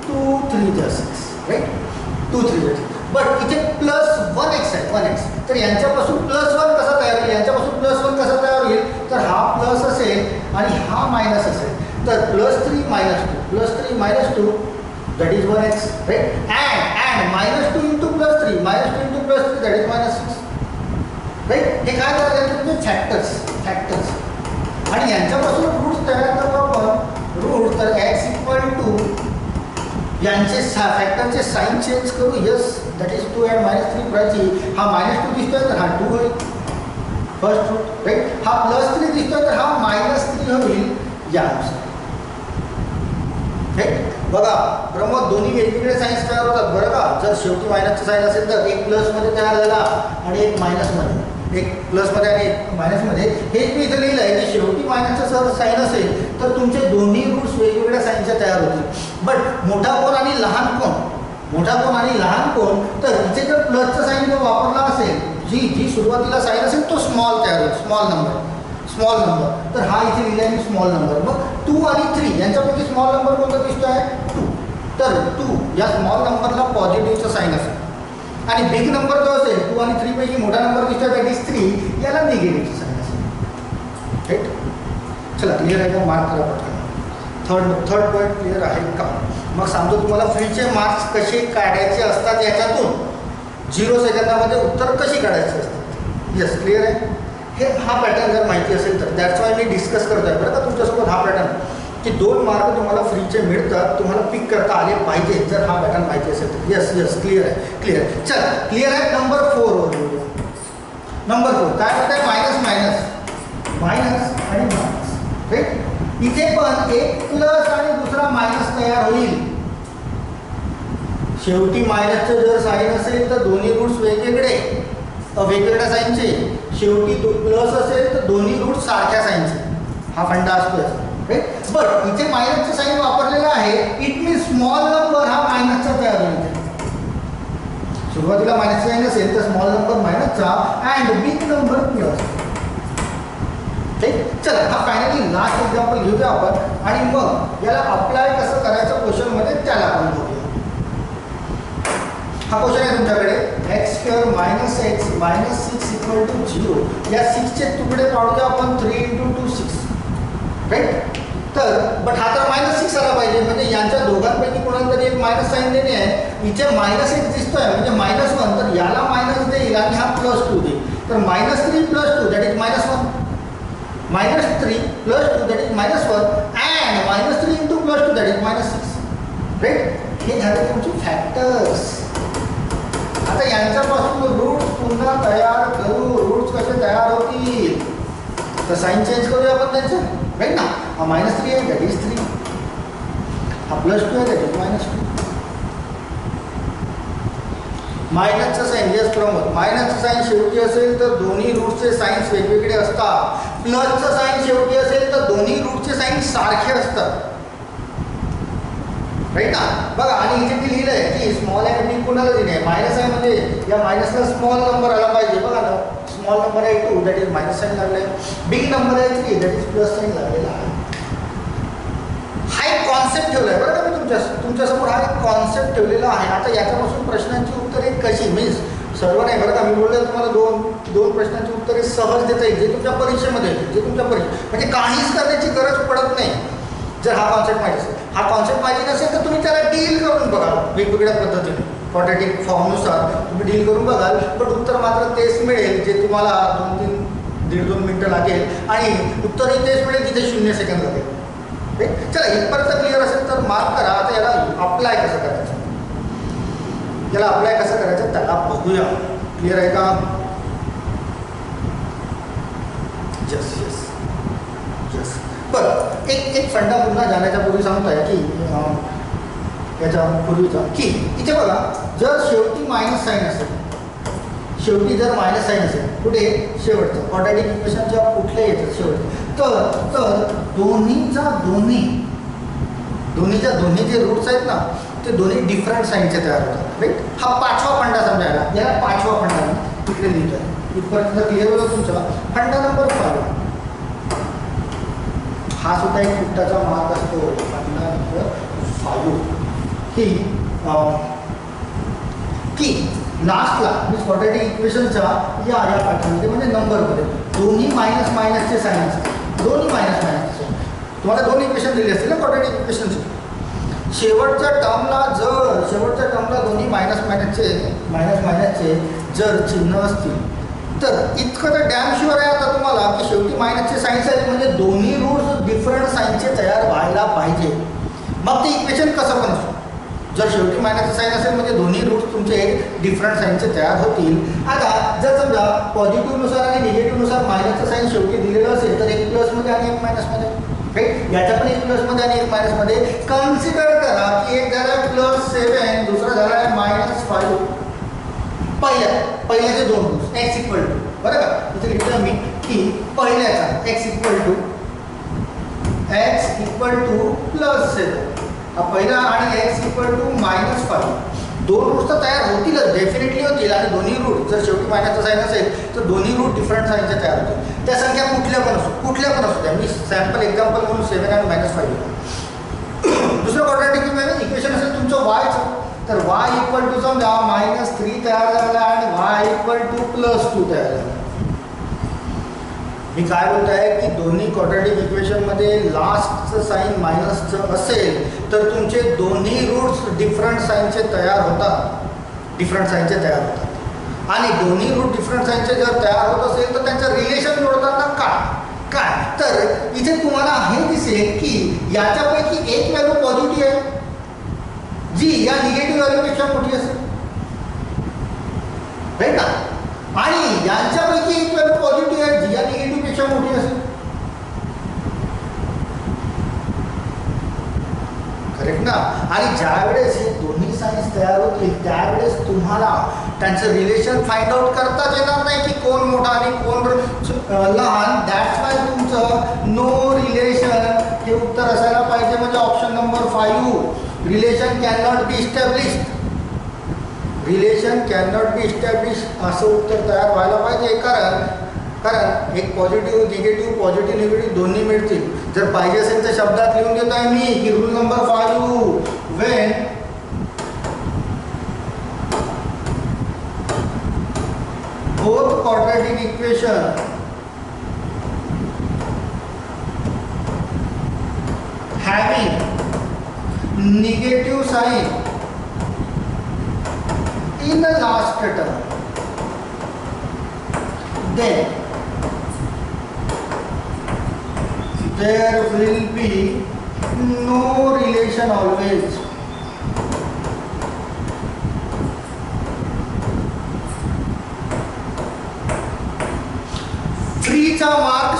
2 3 जा 6, राईट, 2 3 जा 6. बट इथे प्लस 1x आहे, 1x. तर यांच्यापासून प्लस 1 कसा तयार होईल, यांच्यापासून प्लस 1 कसा तयार होईल, तर हा प्लस असेल आणि हा मायनस असेल. तर plus 3 minus 2, plus 3 minus 2 that is 1x, right. And minus 2 into plus 3, minus 2 into plus 3 that is minus 6, right. हे काय करायचं म्हणजे फॅक्टर्स आणि यांच्यापासून रूट्स तयार करू आपण. रूट तर x इक्वल टू यांचे फॅक्टरचे साईन चेंज करू. Yes, that is 2 and minus 3 Prachi. हा मायनस 2 दिसतोय तर हा 2 होईल फर्स्ट रूट, राईट. हा प्लस 3 दिसतोय तर हा मायनस 3 होईल यानुसार, राईट. बघा प्रमोद, दोन्ही वेगवेगळे साईन्स तयार होतात बरं का. जर शेवटी मायनसचा साईन असेल तर एक प्लसमध्ये तयार झाला आणि एक मायनसमध्ये, एक प्लसमध्ये आणि एक मायनसमध्ये. हेच मी इथं लिहिलं आहे की शेवटी मायनसचं जर साईन असेल तर तुमचे दोन्ही रूट्स वेगवेगळ्या साईनचे तयार होतील. बट मोठा कोण आणि लहान कोण, मोठा कोण आणि लहान कोण, तर इथे जर प्लसचा साईन जर वापरला असेल, जी सुरुवातीला साईन असेल तो स्मॉल तयार होईल, स्मॉल नंबर. तर हा इथे लिहिला आहे स्मॉल नंबर. मग 2 आणि 3 यांच्यापैकी स्मॉल नंबर कोणता दिसतोय, 2. तर 2 या स्मॉल नंबरला पॉझिटिव्हचा साईन असेल आणि बिग नंबर जो असेल 2 आणि 3 पैकी मोठा नंबर दिसतोय दॅट इज 3, याला निगेटिव्हचा साईन असेल, राईट. चला, क्लिअर आहे का? मार्क करा पटकन. थर्ड पॉईंट क्लिअर आहे का? मग सांगतो तुम्हाला फ्रीचे मार्क्स कसे काढायचे असतात याच्यातून. 0 सेकंदामध्ये उत्तर कशी काढायची असतात. येस, क्लिअर आहे. हा पॅटर्न जर माहिती असेल तर दॅट्स वाय मी डिस्कस करतोय बरं का तुमच्यासोबत हा पॅटर्न, की 2 मार्क तुम्हाला फ्रीचे मिळतात, तुम्हाला पिक करता आले पाहिजे जर हा पॅटर्न माहिती असेल तर. येस, क्लिअर आहे. चल, क्लिअर आहे. नंबर 4 नंबर 4 काय होत आहे, मायनस आणि मायनस, राईट. इथे पण एक प्लस आणि दुसरा मायनस तयार होईल. शेवटी मायनसचं जर साईन असेल तर दोन्ही रूट्स वेगवेगळ्या साईनचे. शेवटी तो प्लस असेल तर दोन्ही रूट्स सारख्या साईनचे. हा फंडा असतो, राईट. बट इथे मायनसचं साईन वापरलेलं आहे, इट मीन्स स्मॉल नंबर हा मायनसचा तयार होईल. सुरुवातीला मायनसचा साईन असेल तर स्मॉल नंबर मायनसचा अँड बिग नंबर प्लस, ठीक. चला, हा फायनली लास्ट एक्झाम्पल घेऊया आपण आणि मग याला अप्लाय कसं करायचं क्वेश्चनमध्ये त्याला आपण बघूया. हा क्वेश्चन आहे तुमच्याकडे, x² minus x minus 6 equal to 0. या 6चे तुकडे पाडूया आपण 3 × 2 6, राईट. तर बट हा तर मायनस 6 आला पाहिजे, म्हणजे यांच्या दोघांपैकी कोणाला तरी एक मायनस साईन देणे आहे. इथे मायनस 1 दिसतोय म्हणजे मायनस 1, तर याला मायनस देईल आणि हा प्लस 2 देईल. तर minus 3 plus 2 that is minus 1, minus 3 plus 2 that is minus 1 and minus 3 into plus 2 that is minus 6, right. हे झाले तुमचे फॅक्टर्स. आता यांच्यापासून रूट्स पुन्हा तयार करू. रूट्स कसे तयार होतील तर साईन चेंज करूया आपण त्यांचं, राईट ना. हा मायनस 3 आहे दॅट इज 3, हा प्लस 2 आहे दॅट इज मायनस 2. मायनसचं साईन, येस प्रमोद, मायनसचं साईन शेवटी असेल तर दोन्ही रूटचे साईन्स वेगवेगळे असतात. प्लसचं साईन शेवटी असेल तर दोन्ही रूटचे साईन सारखे असतात, राईट ना. बघा, आणि इथे मी लिहिलं आहे की स्मॉल आहे बिग कोणाला दिले आहे, मायनस आहे म्हणजे या मायनसला स्मॉल नंबर आला पाहिजे. बघा ना, स्मॉल नंबर आहे 2 दॅट इज मायनस साईन लागलं आहे. बिग नंबर आहे 3 दॅट इज प्लस साईन लागलेला आहे. हा एक कॉन्सेप्ट ठेवला आहे बरं का मी तुमच्यासमोर, हा एक कॉन्सेप्ट ठेवलेला आहे. आता याच्यापासून प्रश्नांची उत्तरे कशी, मीन्स सर्व नाही बरं का, मी बोललो तुम्हाला दोन प्रश्नांची उत्तरे सहज देता येईल, जे तुमच्या परीक्षेमध्ये म्हणजे काहीच करण्याची गरज पडत नाही जर हा कॉन्सेप्ट माहिती असेल. हा कॉन्सेप्ट माहिती नसेल तर तुम्ही त्याला डील करून बघा वेगवेगळ्या पद्धतीने, क्वाड्रॅटिक फॉर्मनुसार तुम्ही डील करून बघाल. पण उत्तर मात्र तेच मिळेल जे तुम्हाला 1.5 मिनिटं लागेल आणि उत्तरही तेच मिळेल जिथे 0 सेकंद लागेल. चला, इथपर्यंत क्लिअर असेल तर मार्क करा. आता याला अप्लाय कसं करायचं, त्याला बघूया. क्लिअर आहे का? यस. बरं, एक फंडा पुन्हा जाण्याच्या पूर्वी सांगताय की याच्या पूर्वीचा की इथे बघा, जर शेवटी मायनस साईन असेल, कुठे शेवटचं क्वाड्रॅटिक इक्वेशनच्या कुठल्या येतं शेवट, तर दोन्हीच्या दोन्ही जे रूट्स आहेत ना ते दोन्ही डिफरंट साईनचे तयार होतात. राईट. हा 5वा फंडा समजायला, याला 5वा फंडा तिकडे लिहितो आहे. इथपर्यंत क्लिअर होतं तुमचा. फंडा नंबर 5 हा सुद्धा एक फुटाचा मार्क असतो. फंडा नंबर 5 की लास्टला मी क्वाड्रॅटिक इक्वेशनच्या या पाठामध्ये म्हणजे नंबरमध्ये दोन्ही मायनस मायनसचे साईन असतात. दोन्ही मायनस मायनसचे तुम्हाला दोन इक्वेशन दिली असतील ना क्वाड्रॅटिक इक्वेशनचे. शेवटच्या टर्मला दोन्ही मायनस मायनसचे जर चिन्ह असतील तर इतकं तर डॅम शुअर आहे आता तुम्हाला की शेवटी मायनसचे साईन्स आहेत म्हणजे दोन्ही रूट्स डिफरंट साईनचे तयार व्हायला पाहिजे. मग ते इक्वेशन कसं पण असो, जर शेवटी मायनसचे साईन असेल म्हणजे दोन्ही रूट्स तुमचे डिफरंट साईनचे तयार होतील. आता जर समजा पॉझिटिव्हनुसार आणि निगेटिव्हनुसार मायनसचं साईन शेवटी दिलेलं असेल तर एक प्लसमध्ये आणि एक मायनसमध्ये. राईट. याच्या पण एक प्लसमध्ये आणि एक मायनसमध्ये. कन्सिडर करा की एक झाला +7, दुसरा झाला -5. पहिल्याचे दोन रूट्स x इक्वल टू, बरं का, इथे लिहितो मी की पहिल्याचा x इक्वल टू +7 हा पहिला आणि x इक्वल टू -5 दोन रूट्स तर तयार होतीलच, डेफिनेटली होतील. आणि दोन्ही रूट जर शेवटी मायनसचा साईन असेल तर दोन्ही रूट डिफरंट साईनचे तयार होतील. त्या संख्या कुठल्या पण असू द्या. मी सॅम्पल एक्झाम्पल म्हणून 7 आणि -5. दुसरं क्वाड्रॅटिक इक्वेशन असेल तुमचं yचं, तर y इक्वल टू समजा -3 तयार झाला आणि y इक्वल टू +2 तयार झाला. मी काय बोलत आहे की दोन्ही क्वाड्रॅटिक इक्वेशनमध्ये लास्टचं साईन मायनसचं असेल तर तुमचे दोन्ही रूट्स डिफरंट साईनचे तयार होतात. आणि दोन्ही रूट डिफरंट साईनचे जर तयार होत असेल तर त्यांचं रिलेशन जोडताना काय तर इथे तुम्हाला हे दिसेल की याच्यापैकी एक व्हॅल्यू पॉझिटिव्ह आहे जी या निगेटिव्ह व्हॅल्यूपेक्षा मोठी असेल. राईट ना. आणि यांच्यापैकी एक व्हॅल्यू पॉझिटिव्ह आहे जी या निगेटिव्ह पेक्षा मोठी असेल. करेक्ट ना. आणि ज्यावेळेस हे दोन्ही साईन्स तयार होतील त्यावेळेस तुम्हाला त्यांचं रिलेशन फाइंड आउट करताच येणार नाही की कोण मोठा आणि कोण लहान. दॅट्स वाय तुमचं नो रिलेशन हे उत्तर असायला पाहिजे. म्हणजे option number 5 relation can not be established. असं उत्तर तयार व्हायला पाहिजे. कारण एक पॉझिटिव्ह निगेटिव्ह दोन्ही मिळतील. जर पाहिजे असेल तर शब्दात लिहून देत आहे मी की rule number 5 Wien both quadratic equation having negative sign in the last term, then there will be no relation always. फ्रीचा मार्क,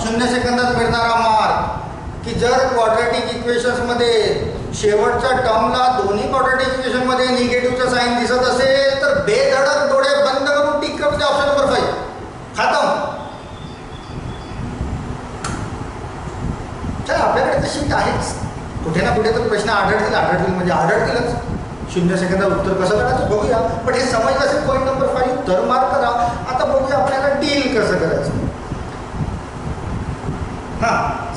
शून्य सेकंदात मिळणारा मार्क की जर क्वाड्रॅटिक इक्वेशन्समध्ये शेवटच्या टर्मला दोन्ही क्वाड्रॅटिक इक्वेशनमध्ये निगेटिव्हचा साईन दिसत असेल तर बेधडक डोळे बंद करून टिक करते ऑप्शन नंबर 5 खतम. चला आपल्याकडे तर शीट आहेच. कुठे ना कुठे तर प्रश्न आढळतील म्हणजे आढळतीलच. 0 सेकंदात उत्तर कसं करायचं बघूया. पण हे समजलं असेल पॉईंट नंबर 5 तर मार्क करा. आता बघूया आपल्याला डील कसं करायचं.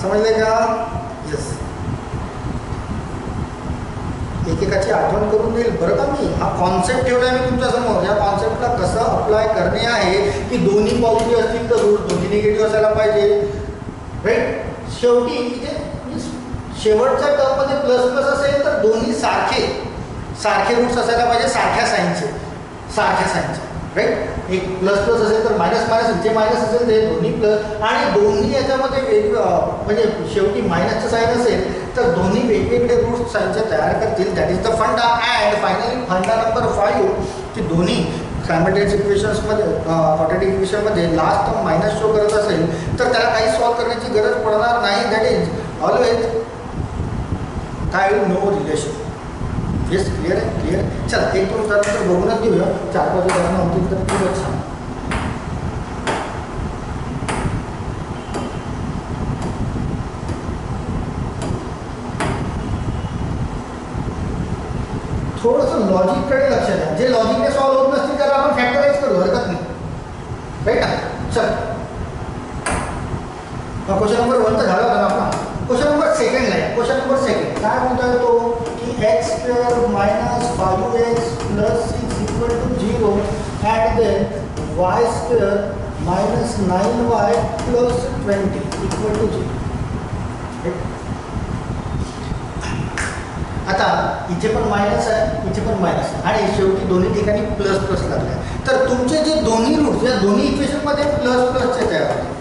समजले का? येस. एकेकाची आठवण करून देईल बरं का मी. हा कॉन्सेप्ट ठेवला मी तुमच्या समोर. या कॉन्सेप्टला कसं अप्लाय करणे आहे की दोन्ही पॉझिटिव्ह असतील तर रूट दोन्ही निगेटिव्ह असायला पाहिजे. राईट. शेवटी इथे शेवटच्या टर्ममध्ये प्लस असेल तर दोन्ही सारखे रूट्स असायला पाहिजे. सारख्या साईनचे. राईट. एक प्लस असेल तर मायनस जे मायनस असेल ते दोन्ही प्लस आणि दोन्ही याच्यामध्ये म्हणजे शेवटी मायनसचं साईन असेल तर दोन्ही वेगवेगळे रूट्स साईनचे तयार करतील. दॅट इज द फंडा. अँड फायनली फंडा नंबर 5 की दोन्ही सायमल्टेनियस इक्वेशन्समध्ये क्वाड्रॅटिक इक्वेशनमध्ये लास्ट टर्म मायनस शो करत असेल तर त्याला काही सॉल्व करण्याची गरज पडणार नाही. दॅट इज ऑलवेज काय नो रिलेशन. येस. क्लिअर आहे. क्लिअर. चला एक दोन तर बघूनच घेऊया. 4-5 उदाहरणं होतील तर खूपच छान. थोडंसं लॉजिककडे लक्ष द्या. जे लॉजिकने सॉल्व्ह होत नसतील त्याला आपण फॅक्टराइज करू, हरकत नाही, राईट ना. चल क्वेश्चन नंबर 1 तर झाला होता ना आपला. क्वेश्चन नंबर सेकंड आहे. क्वेश्चन नंबर सेकंड काय म्हणतोय तो की x square minus 5x plus 6 equal to 0 and then y square minus 9y plus 20 equal to 0. आता इथे पण मायनस आहे, इथे पण मायनस आहे आणि शेवटी दोन्ही ठिकाणी प्लस प्लस लागले आहे. तर तुमचे जे दोन्ही रूट्स या दोन्ही इक्वेशनमध्ये प्लस प्लसचे तयार होतील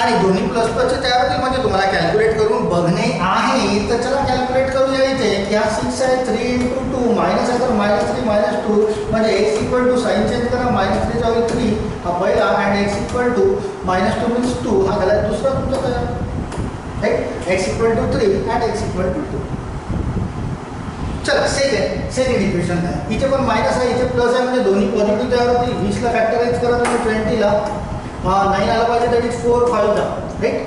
आणि दोन्ही प्लस प्लसचे तयार होतील म्हणजे तुम्हाला कॅल्क्युलेट करून बघणे आहे. तर चला कॅल्क्युलेट करूया. इथे की हा 6 आहे, 3 × 2 मायनस आहे तर -3 -2 म्हणजे x equal to sign change करा, -3 जाऊ 3 हा पहिला and x equal to -2 means 2 हा झाला दुसरा तुमचा तयार, right. x equal to 3 and x equal to 2. चला सेकंड इक्वेशन आहे. इथे पण मायनस आहे, इथे प्लस आहे म्हणजे दोन्ही पॉझिटिव्ह तयार होतील. 20 ला फॅक्टराइज करा तुम्ही 20 ला 9 आला पाहिजे, दॅट इज 4 5 ला, राईट.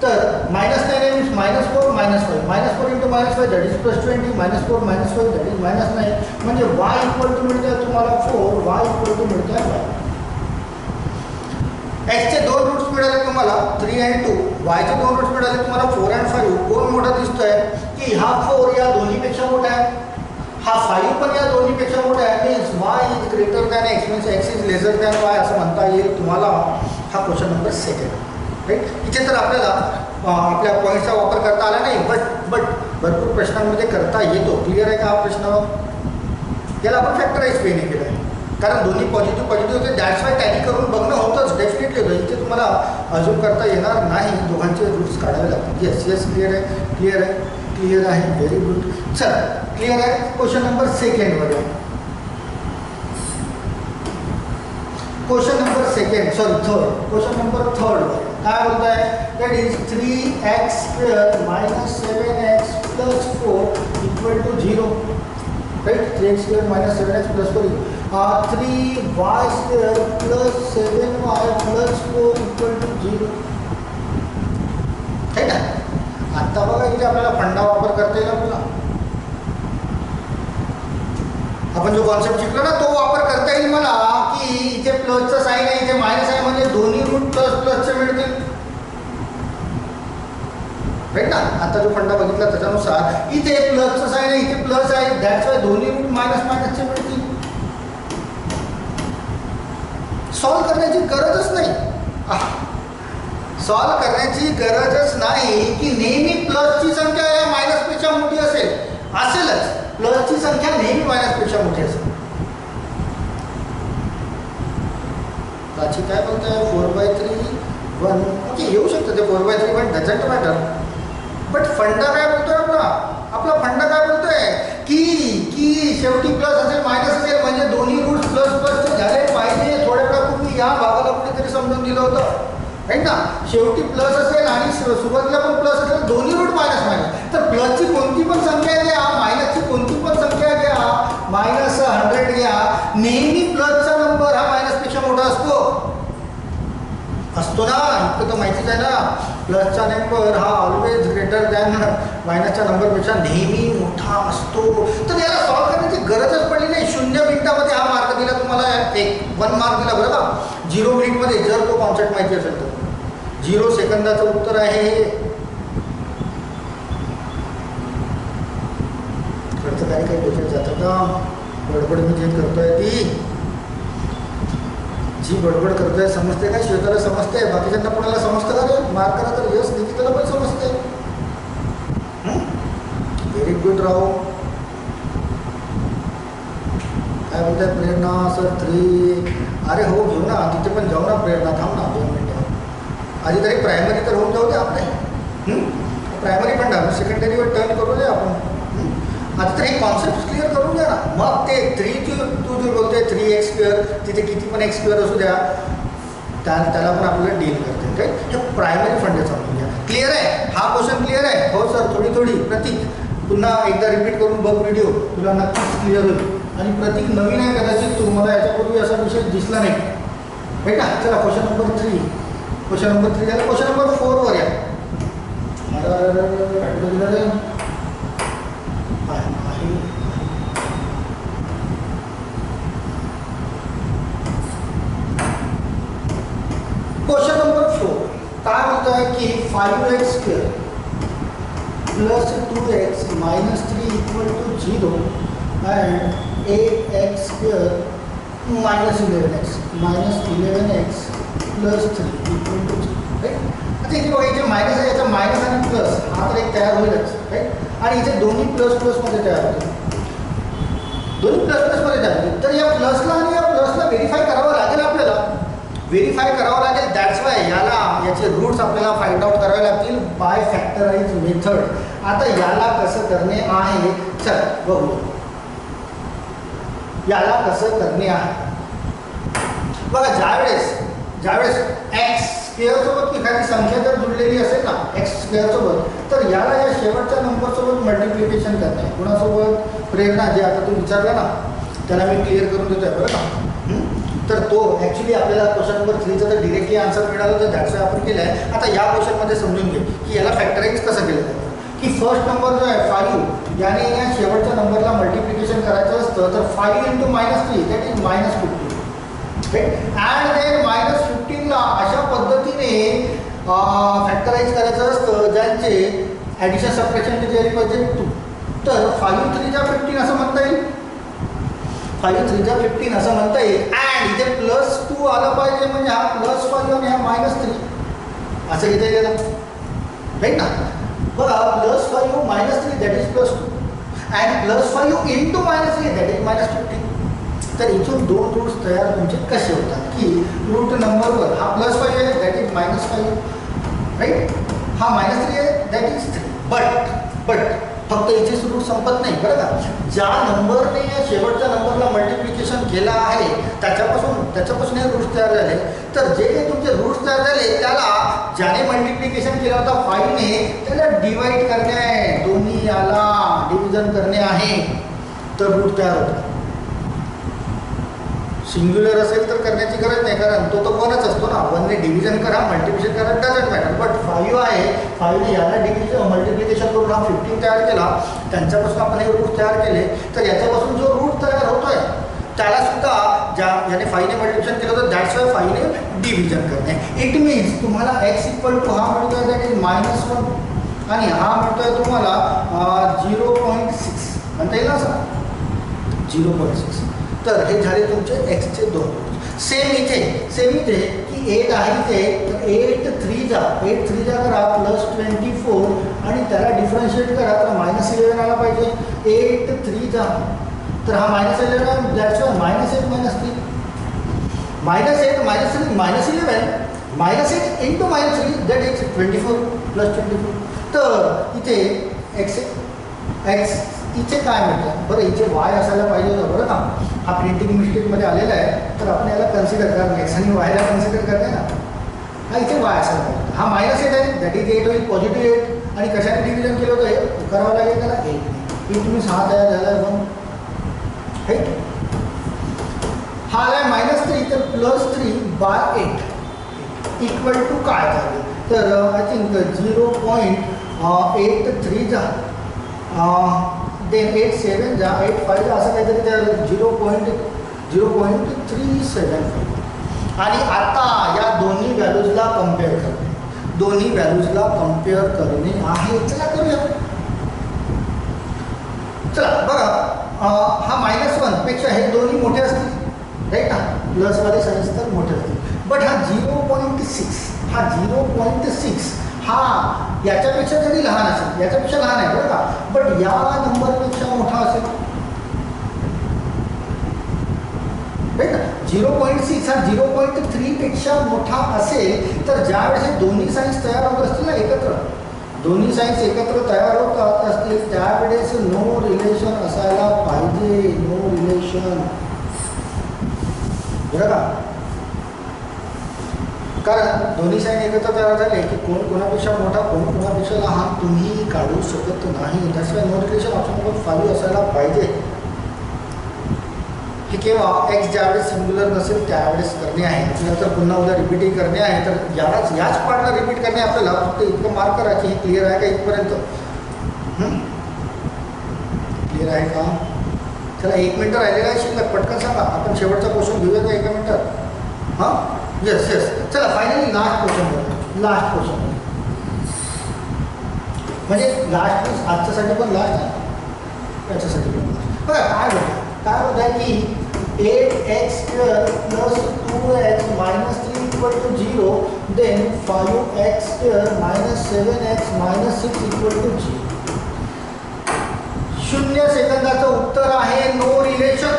तर -9 आहे means -4 -5 -4 × -5 that is +20 -4 -5 that is -9 म्हणजे y इक्वल टू मिळते तुम्हाला 4, y इक्वल टू मिळते 5. x चे दोन रूट्स मिळाले तुम्हाला 3 आणि 2, y चे दोन रूट्स मिळाले तुम्हाला 4 आणि 5. कोण मोठा दिसतोय की हा 4 या दोन्हीपेक्षा मोठा आहे, हा 5 पण या दोन्हीपेक्षा मोठा आहे. Means y is greater than x means x is lesser than y असं म्हणता येईल तुम्हाला. हा क्वेश्चन नंबर सेकंड, राईट. इथे तर आपल्याला आपल्या पॉईंटचा वापर करता आला नाही, बट भरपूर प्रश्नांमध्ये करता येतो. क्लिअर आहे का हा प्रश्न? याला आपण फॅक्टराइज वेने केलं आहे कारण दोन्ही पॉझिटिव्ह होते, दॅट्स वाय टॅली करून बघणं होतंच डेफिनेटली होतं. इथे तुम्हाला अजून करता येणार नाही, दोघांचे रूट्स काढावे लागतात. येस क्लिअर आहे, व्हेरी गुड. चला क्लिअर आहे. क्वेश्चन नंबर सेकंडमध्ये क्वेश्चन नंबर थर्ड काय बोलत आहे, that is 3x² - 7x + 4 equal to 0, right. 3x² - 7x + 4 3y² + 7y + 4 equal to 0, है ना. आता बघा इथे आपल्याला फंडा वापर करता येईल. आपण जो कॉन्सेप्ट शिकलो ना तो वापर करता येईल मला की इथे प्लसचं साईन आहे, इथे मायनस आहे म्हणजे दोन्ही रूट प्लसचे मिळतील, राईट ना. आता जो फंडा बघितला त्याच्यानुसार इथे प्लसचं साईन आहे, इथे प्लस आहे, दॅट्स वाय दोन्ही रूट मायनसचे मिळतील. सॉल्व करण्याची गरजच नाही की नेहमी प्लसची संख्या या मायनसपेक्षा मोठी असेलच. प्लसची संख्या नेहमी मायनसपेक्षा मोठी असेल. प्राची काय बोलतोय 4/3 1 ओके येऊ शकतं ते 4/3 1 डझंट मॅटर. बट फंडा काय बोलतोय आपला फंडा काय बोलतोय की शेवटी प्लस असेल मायनस असेल म्हणजे दोन्ही रूट्स प्लसचे झाले पाहिजे. थोड्या वेळापूर्वी या भागाला कुठेतरी समजून दिलं होतं, राईट ना. शेवटी प्लस असेल आणि सुरुवातीला पण प्लस असेल, दोन्ही रूट मायनस. तर प्लसची कोणती पण संख्या घ्या, मायनसची कोणती पण संख्या घ्या, -100 घ्या, नेहमी प्लसचा नंबर हा मायनसपेक्षा मोठा असतो ना. इतकं तर माहितीच आहे ना. प्लसचा नंबर हा ऑलवेज ग्रेटर दॅन मायनसच्या नंबरपेक्षा नेहमी मोठा असतो. तर याला सॉल्व करण्याची गरजच पडली नाही. 0 मिनिटामध्ये हा मार्क दिला तुम्हाला, 1 मार्क दिला बरं का. 0 मिनिटमध्ये जर तो कॉन्सेप्ट माहिती असेल तर 0 सेकंदाचं उत्तर आहे हे. खर्च काही डोक्यात जातं का? बडबड मी जे करतोय ती जी बडबड करतोय समजते का? श्वेताला समजते, बाकीच्यांना कोणाला समजतं का? रे मार्क करा तर यस निकिताला पण समजते. व्हेरी गुड राहू. काय बोलतात प्रेरणा सर 3? अरे हो घेऊ ना, तिथे पण जाऊ ना प्रेरणा. थांब ना 2 मिनिटं. आधी तरी प्रायमरी तर होऊन जाऊ दे आपले. प्रायमरी पण डाल, सेकंडरीवर टर्न करू दे आपण. आता तर हे कॉन्सेप्ट क्लिअर करून द्या ना. मग ते 3 तू जो बोलतोय 3x², तिथे किती पण x² असू द्या, त्याला पण आपल्याला डील करते. राईट. हे प्रायमरी फंडे समजून घ्या. क्लिअर आहे? हा क्वेश्चन क्लिअर आहे? हो सर थोडी प्रतीक पुन्हा एकदा रिपीट करून बघ व्हिडिओ, तुला नक्कीच क्लिअर होईल. आणि प्रतीक नवीन आहे कदाचित, तुम्हाला याच्यापूर्वी असा विषय दिसला नाही, राईट ना. चला क्वेश्चन नंबर 3 झाला. क्वेश्चन नंबर 4 वर या. 5x² plus 2x minus 3 equal to 0 and 8x² minus 11x plus 3 equal to 0, right. आता इथे बघा, इथे मायनस आहे, याचा मायनस आणि प्लस हा तर एक तयार होईलच, राईट. आणि इथे दोन्ही प्लस प्लसमध्ये तयार होते, दोन्ही प्लस प्लसमध्ये तयार होते. तर या प्लसला आणि या प्लसला व्हेरीफाय करावं लागेल, आपल्याला व्हेरीफाय करावं लागेल. दॅट्स वाय याचे रूट्स आपल्याला फाइंड आउट करावे लागतील बाय फॅक्टराइज मेथड. आता याला कसं करणे आहे, चल बघू याला कसं करणे आहे. बघा, ज्यावेळेस एक्स स्क्वेअर सोबत एखादी संख्या जर जुळलेली असेल ना एक्स स्क्वेअर सोबत, तर याला या शेवटच्या नंबर सोबत मल्टिप्लिकेशन करणे. कुणासोबत? प्रेरणा, जे आता तू विचारला ना त्याला मी क्लिअर करून देतोय बरं का. तर तो ॲक्च्युली आपल्याला क्वेश्चन नंबर 3चा तर डिरेक्टली आन्सर मिळालं, तर दॅट्स वाय आपण केलं आहे. आता या क्वेश्चनमध्ये समजून घे की याला फॅक्टराइज कसं केलं जातं. की फर्स्ट नंबर जो आहे 5, याने या शेवटच्या नंबरला मल्टिप्लिकेशन करायचं असतं, तर 5 × -3 दॅट इज -15. अँड देन -15ला अशा पद्धतीने फॅक्टराइज करायचं असतं ज्यांचे ॲडिशन सबट्रॅक्शनचे जे पाहिजे 2. तर 5 × 3 = 15 असं म्हणता येईल, 5 × 3 = 15 असं म्हणता येईल. अँड इथे +2 आलं पाहिजे, म्हणजे हा +5 आणि हा -3 असं घेता येईल, राईट ना. बघा, +5 -3 that is +2 and +5 × -3 that is -15. तर इथून दोन रूट्स तयार म्हणजे कसे होतात की रूट नंबरवर हा +5 आहे दॅट इज -5, राईट. हा -3 आहे दॅट इज 3. बट फक्त इथेच रूट संपत नाही बरं का. ज्या नंबरने या शेवटच्या नंबरला मल्टिप्लिकेशन केलं आहे त्याच्यापासून हे रूट्स तयार झाले. तर जे काही तुमचे रूट्स तयार झाले त्याला ज्याने मल्टिप्लिकेशन केलं होतं 5ने, त्याला डिवाइड करणे आहे, दोन्ही याला डिव्हिजन करणे आहे, तर रूट तयार होतात. सिंग्युलर असेल तर करण्याची गरज नाही, कारण तो 1च असतो ना. 1ने डिव्हिजन करा, मल्टिप्लिकेशन करा, डझंट मॅटर. बट 5 आहे, 5ने याला मल्टिप्लिकेशन करून हा 15 तयार केला, त्यांच्यापासून आपण हे रूट तयार केले. तर याच्यापासून जो रूट तयार होतोय त्याला सुद्धा ज्याने 5ने मल्टिप्लिकेशन केलं होतं दॅट्स वाय 5ने डिव्हिजन करणे. इट मीन्स तुम्हाला x = हा मिळतोय दॅट इज -1 आणि हा मिळतोय तुम्हाला 0.6 म्हणता येईल ना सर, 0.6. तर हे झाले तुमचे एक्सचे दोन रूट. सेम इथे की 8 आहे इथे, तर 8 3 करा +24 आणि त्याला डिफरन्शिएट करा, तर -11 आला पाहिजे. 8 3 तर हा -11 दॅट्स वाय -8 -3 -8 -3 -11 -8 × -3 दॅट इज 24 +24. तर इथे x इथे काय मिळतं बरं, इथे y असायला पाहिजे होतं बरं का. हा प्रिंटिंग मिस्टेकमध्ये आलेला आहे, तर आपण याला कन्सिडर करा, x आणि yला कन्सिडर करते ना. हा इथे y असायला पाहिजे. हा -8 आहे दॅट इज 8 होईल, पॉझिटिव्ह 8. आणि कशाने डिव्हिजन केलं होतं हे करावं लागेल त्याला 8. इट मीन्स हा तयार झाला आहे 1, राईट. हा आला आहे -3, तर +3/8 इक्वल टू काय झाले, तर आय थिंक 0.83 देन 8 7 8 5 असं काहीतरी तयार होईल, 0.375. आणि आता या दोन्ही व्हॅल्यूजला कम्पेअर करणे आहे. चला करूया. चला बघा, हा -1 पेक्षा हे दोन्ही मोठे असतील, राईट ना. प्लसवाले साईन्स तर मोठे असतील. बट हा 0.6 हा याच्यापेक्षा जरी लहान असेल, याच्यापेक्षा लहान आहे बरं का, बट या नंबरपेक्षा मोठा असेल, राईट ना. 0.6 हा 0.3 पेक्षा मोठा असेल, तर ज्यावेळेस हे दोन्ही साईन्स तयार होत असतील ना एकत्र, दोन्ही साईन्स एकत्र तयार होत असतील, त्यावेळेस नो रिलेशन असायला पाहिजे, नो रिलेशन बरं का. कारण दोन्ही साईड एकत्र तयार झाले की कोण कोणापेक्षा मोठा, कोण कोणापेक्षा लहान तुम्ही काढू शकत नाही. त्याशिवाय नो रिलेशन ऑप्शन नंबर 5 असायला पाहिजे. हे केव्हा एक्स ज्यावेळेस सिंग्युलर नसेल त्यावेळेस करणे आहे. आपल्याला तर पुन्हा उद्या रिपीटिंग करणे आहे, तर याच पार्टला रिपीट करणे आपल्याला. फक्त इतकं मार्क करा की हे क्लिअर आहे का इथपर्यंत. क्लिअर आहे का? चला 1 मिनिट राहिलेला आहे शिल्लक, पटकन सांगा. आपण शेवटचा क्वेश्चन घेऊया का 1 मिनिटात? हां येस. चला फायनली लास्ट क्वेश्चन. म्हणजे लास्ट मीन्स आजच्यासाठी पण लास्ट आहे, त्याच्यासाठी पण लास्ट. बघा काय होत आहे की 8x² plus 2x minus 3 equal to 0, then 5x² minus 7x minus 6 equal to 0. 0 सेकंदाचं उत्तर आहे नो रिलेशन.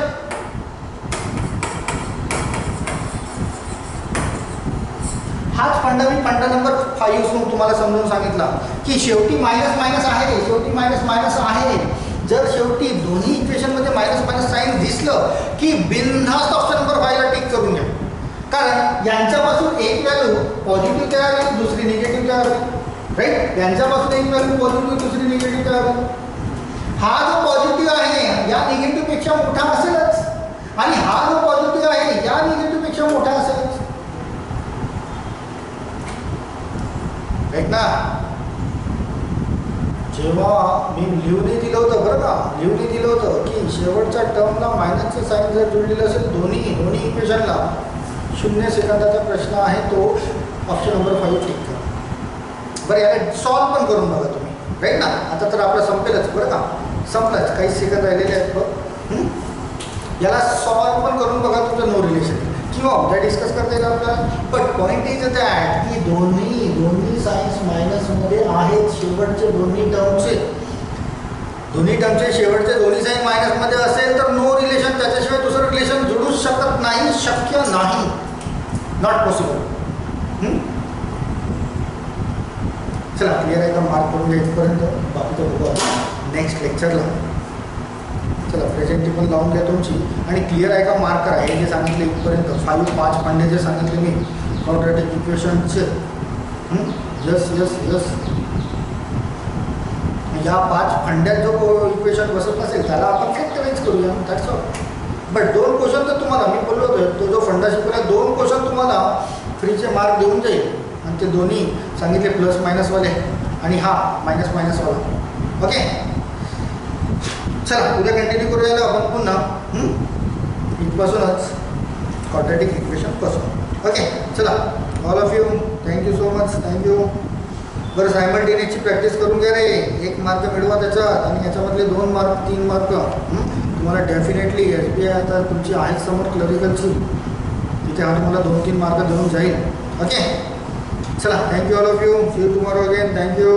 हाच फंडा मी फंडा नंबर 5 तुम्हाला समजून सांगितला की शेवटी मायनस मायनस आहे, शेवटी मायनस मायनस आहे. जर शेवटी दोन्ही इक्वेशन मध्ये मायनस मायनस साइन दिसलं की बिनधास्त ऑप्शन नंबर 5 ला टिक करून घ्या. कारण यांच्यापासून एक व्हॅल्यू पॉझिटिव्ह तयार होईल, दुसरी निगेटिव्ह तयार होईल. राईट, यांच्यापासून एक व्हॅल्यू पॉझिटिव्ह, दुसरी निगेटिव्ह तयार होईल. हा जो पॉझिटिव्ह आहे या निगेटिव्ह पेक्षा मोठा असेलच, आणि हा जो पॉझिटिव्ह आहे या निगेटिव्ह पेक्षा मोठा असेलच. राईट ना. जेव्हा मी लिहून दिलं होतं बरं का, लिहून दिलं होतं की शेवटच्या टर्मला मायनसचं साईन जर जुळलेलं असेल दोन्ही इक्वेशनला, 0 सेकंदाचा प्रश्न आहे तो ऑप्शन नंबर 5 टिक करा. बरं, याला सॉल्व पण करून बघा तुम्ही. राईट ना. आता तर आपलं संपेलच बरं का, संपलंच, काही सेकंद राहिलेले आहेत बघ. याला सॉल्व पण करून बघा तुमचं नो रिलेशन किंवा उद्या डिस्कस करता येईल आपल्याला. बट पॉईंट इज दॅट की दोन्ही सायन्स मायनसमध्ये आहेत. शेवटचे दोन्ही टर्मचे शेवटचे दोन्ही साईन मायनसमध्ये असेल तर नो रिलेशन, त्याच्याशिवाय दुसरं रिलेशन जोडूच शकत नाही, शक्य नाही, नॉट पॉसिबल. चला क्लिअर आहे का, मार्क करून घ्या इथपर्यंत. बाकीचं बघू नेक्स्ट लेक्चरला. चला प्रेझेंटी पण लावून घ्या तुमची, आणि क्लिअर आहे का मार्क करा. हे जे सांगितले इथपर्यंत 5 फंडे जे सांगितले मी क्वाड्रॅटिक इक्वेशनचे, यस यस यस, या 5 फंड्यात जो इक्वेशन बसत नसेल त्याला आपण फॅक्टराइज करूया, दॅट्स ऑल. बट 2 क्वेश्चन तर तुम्हाला मी बोललो होतो, तो जो फंडा शिकवला 2 क्वेश्चन तुम्हाला फ्रीचे मार्क देऊन जाईल, आणि ते दोन्ही सांगितले प्लस मायनसवाले आणि हा मायनस मायनसवाला. ओके, चला उद्या कंटिन्यू करूया आपण पुन्हा इथपासूनच क्वाड्रॅटिक इक्वेशन पासून. ओके, चला all of you, thank you so much, thank you. बरं, सायमल्टेनियसची प्रॅक्टिस करून घ्या रे. 1 मार्क मिळवा त्याच्यात, आणि याच्यामधले 2 मार्क 3 मार्क तुम्हाला डेफिनेटली SBI आता तुमची आहे समोर क्लरिकलची, तिथे हा तुम्हाला 2-3 मार्क देऊन जाईल. ओके, चला thank you all of you, see you tomorrow again. Thank you.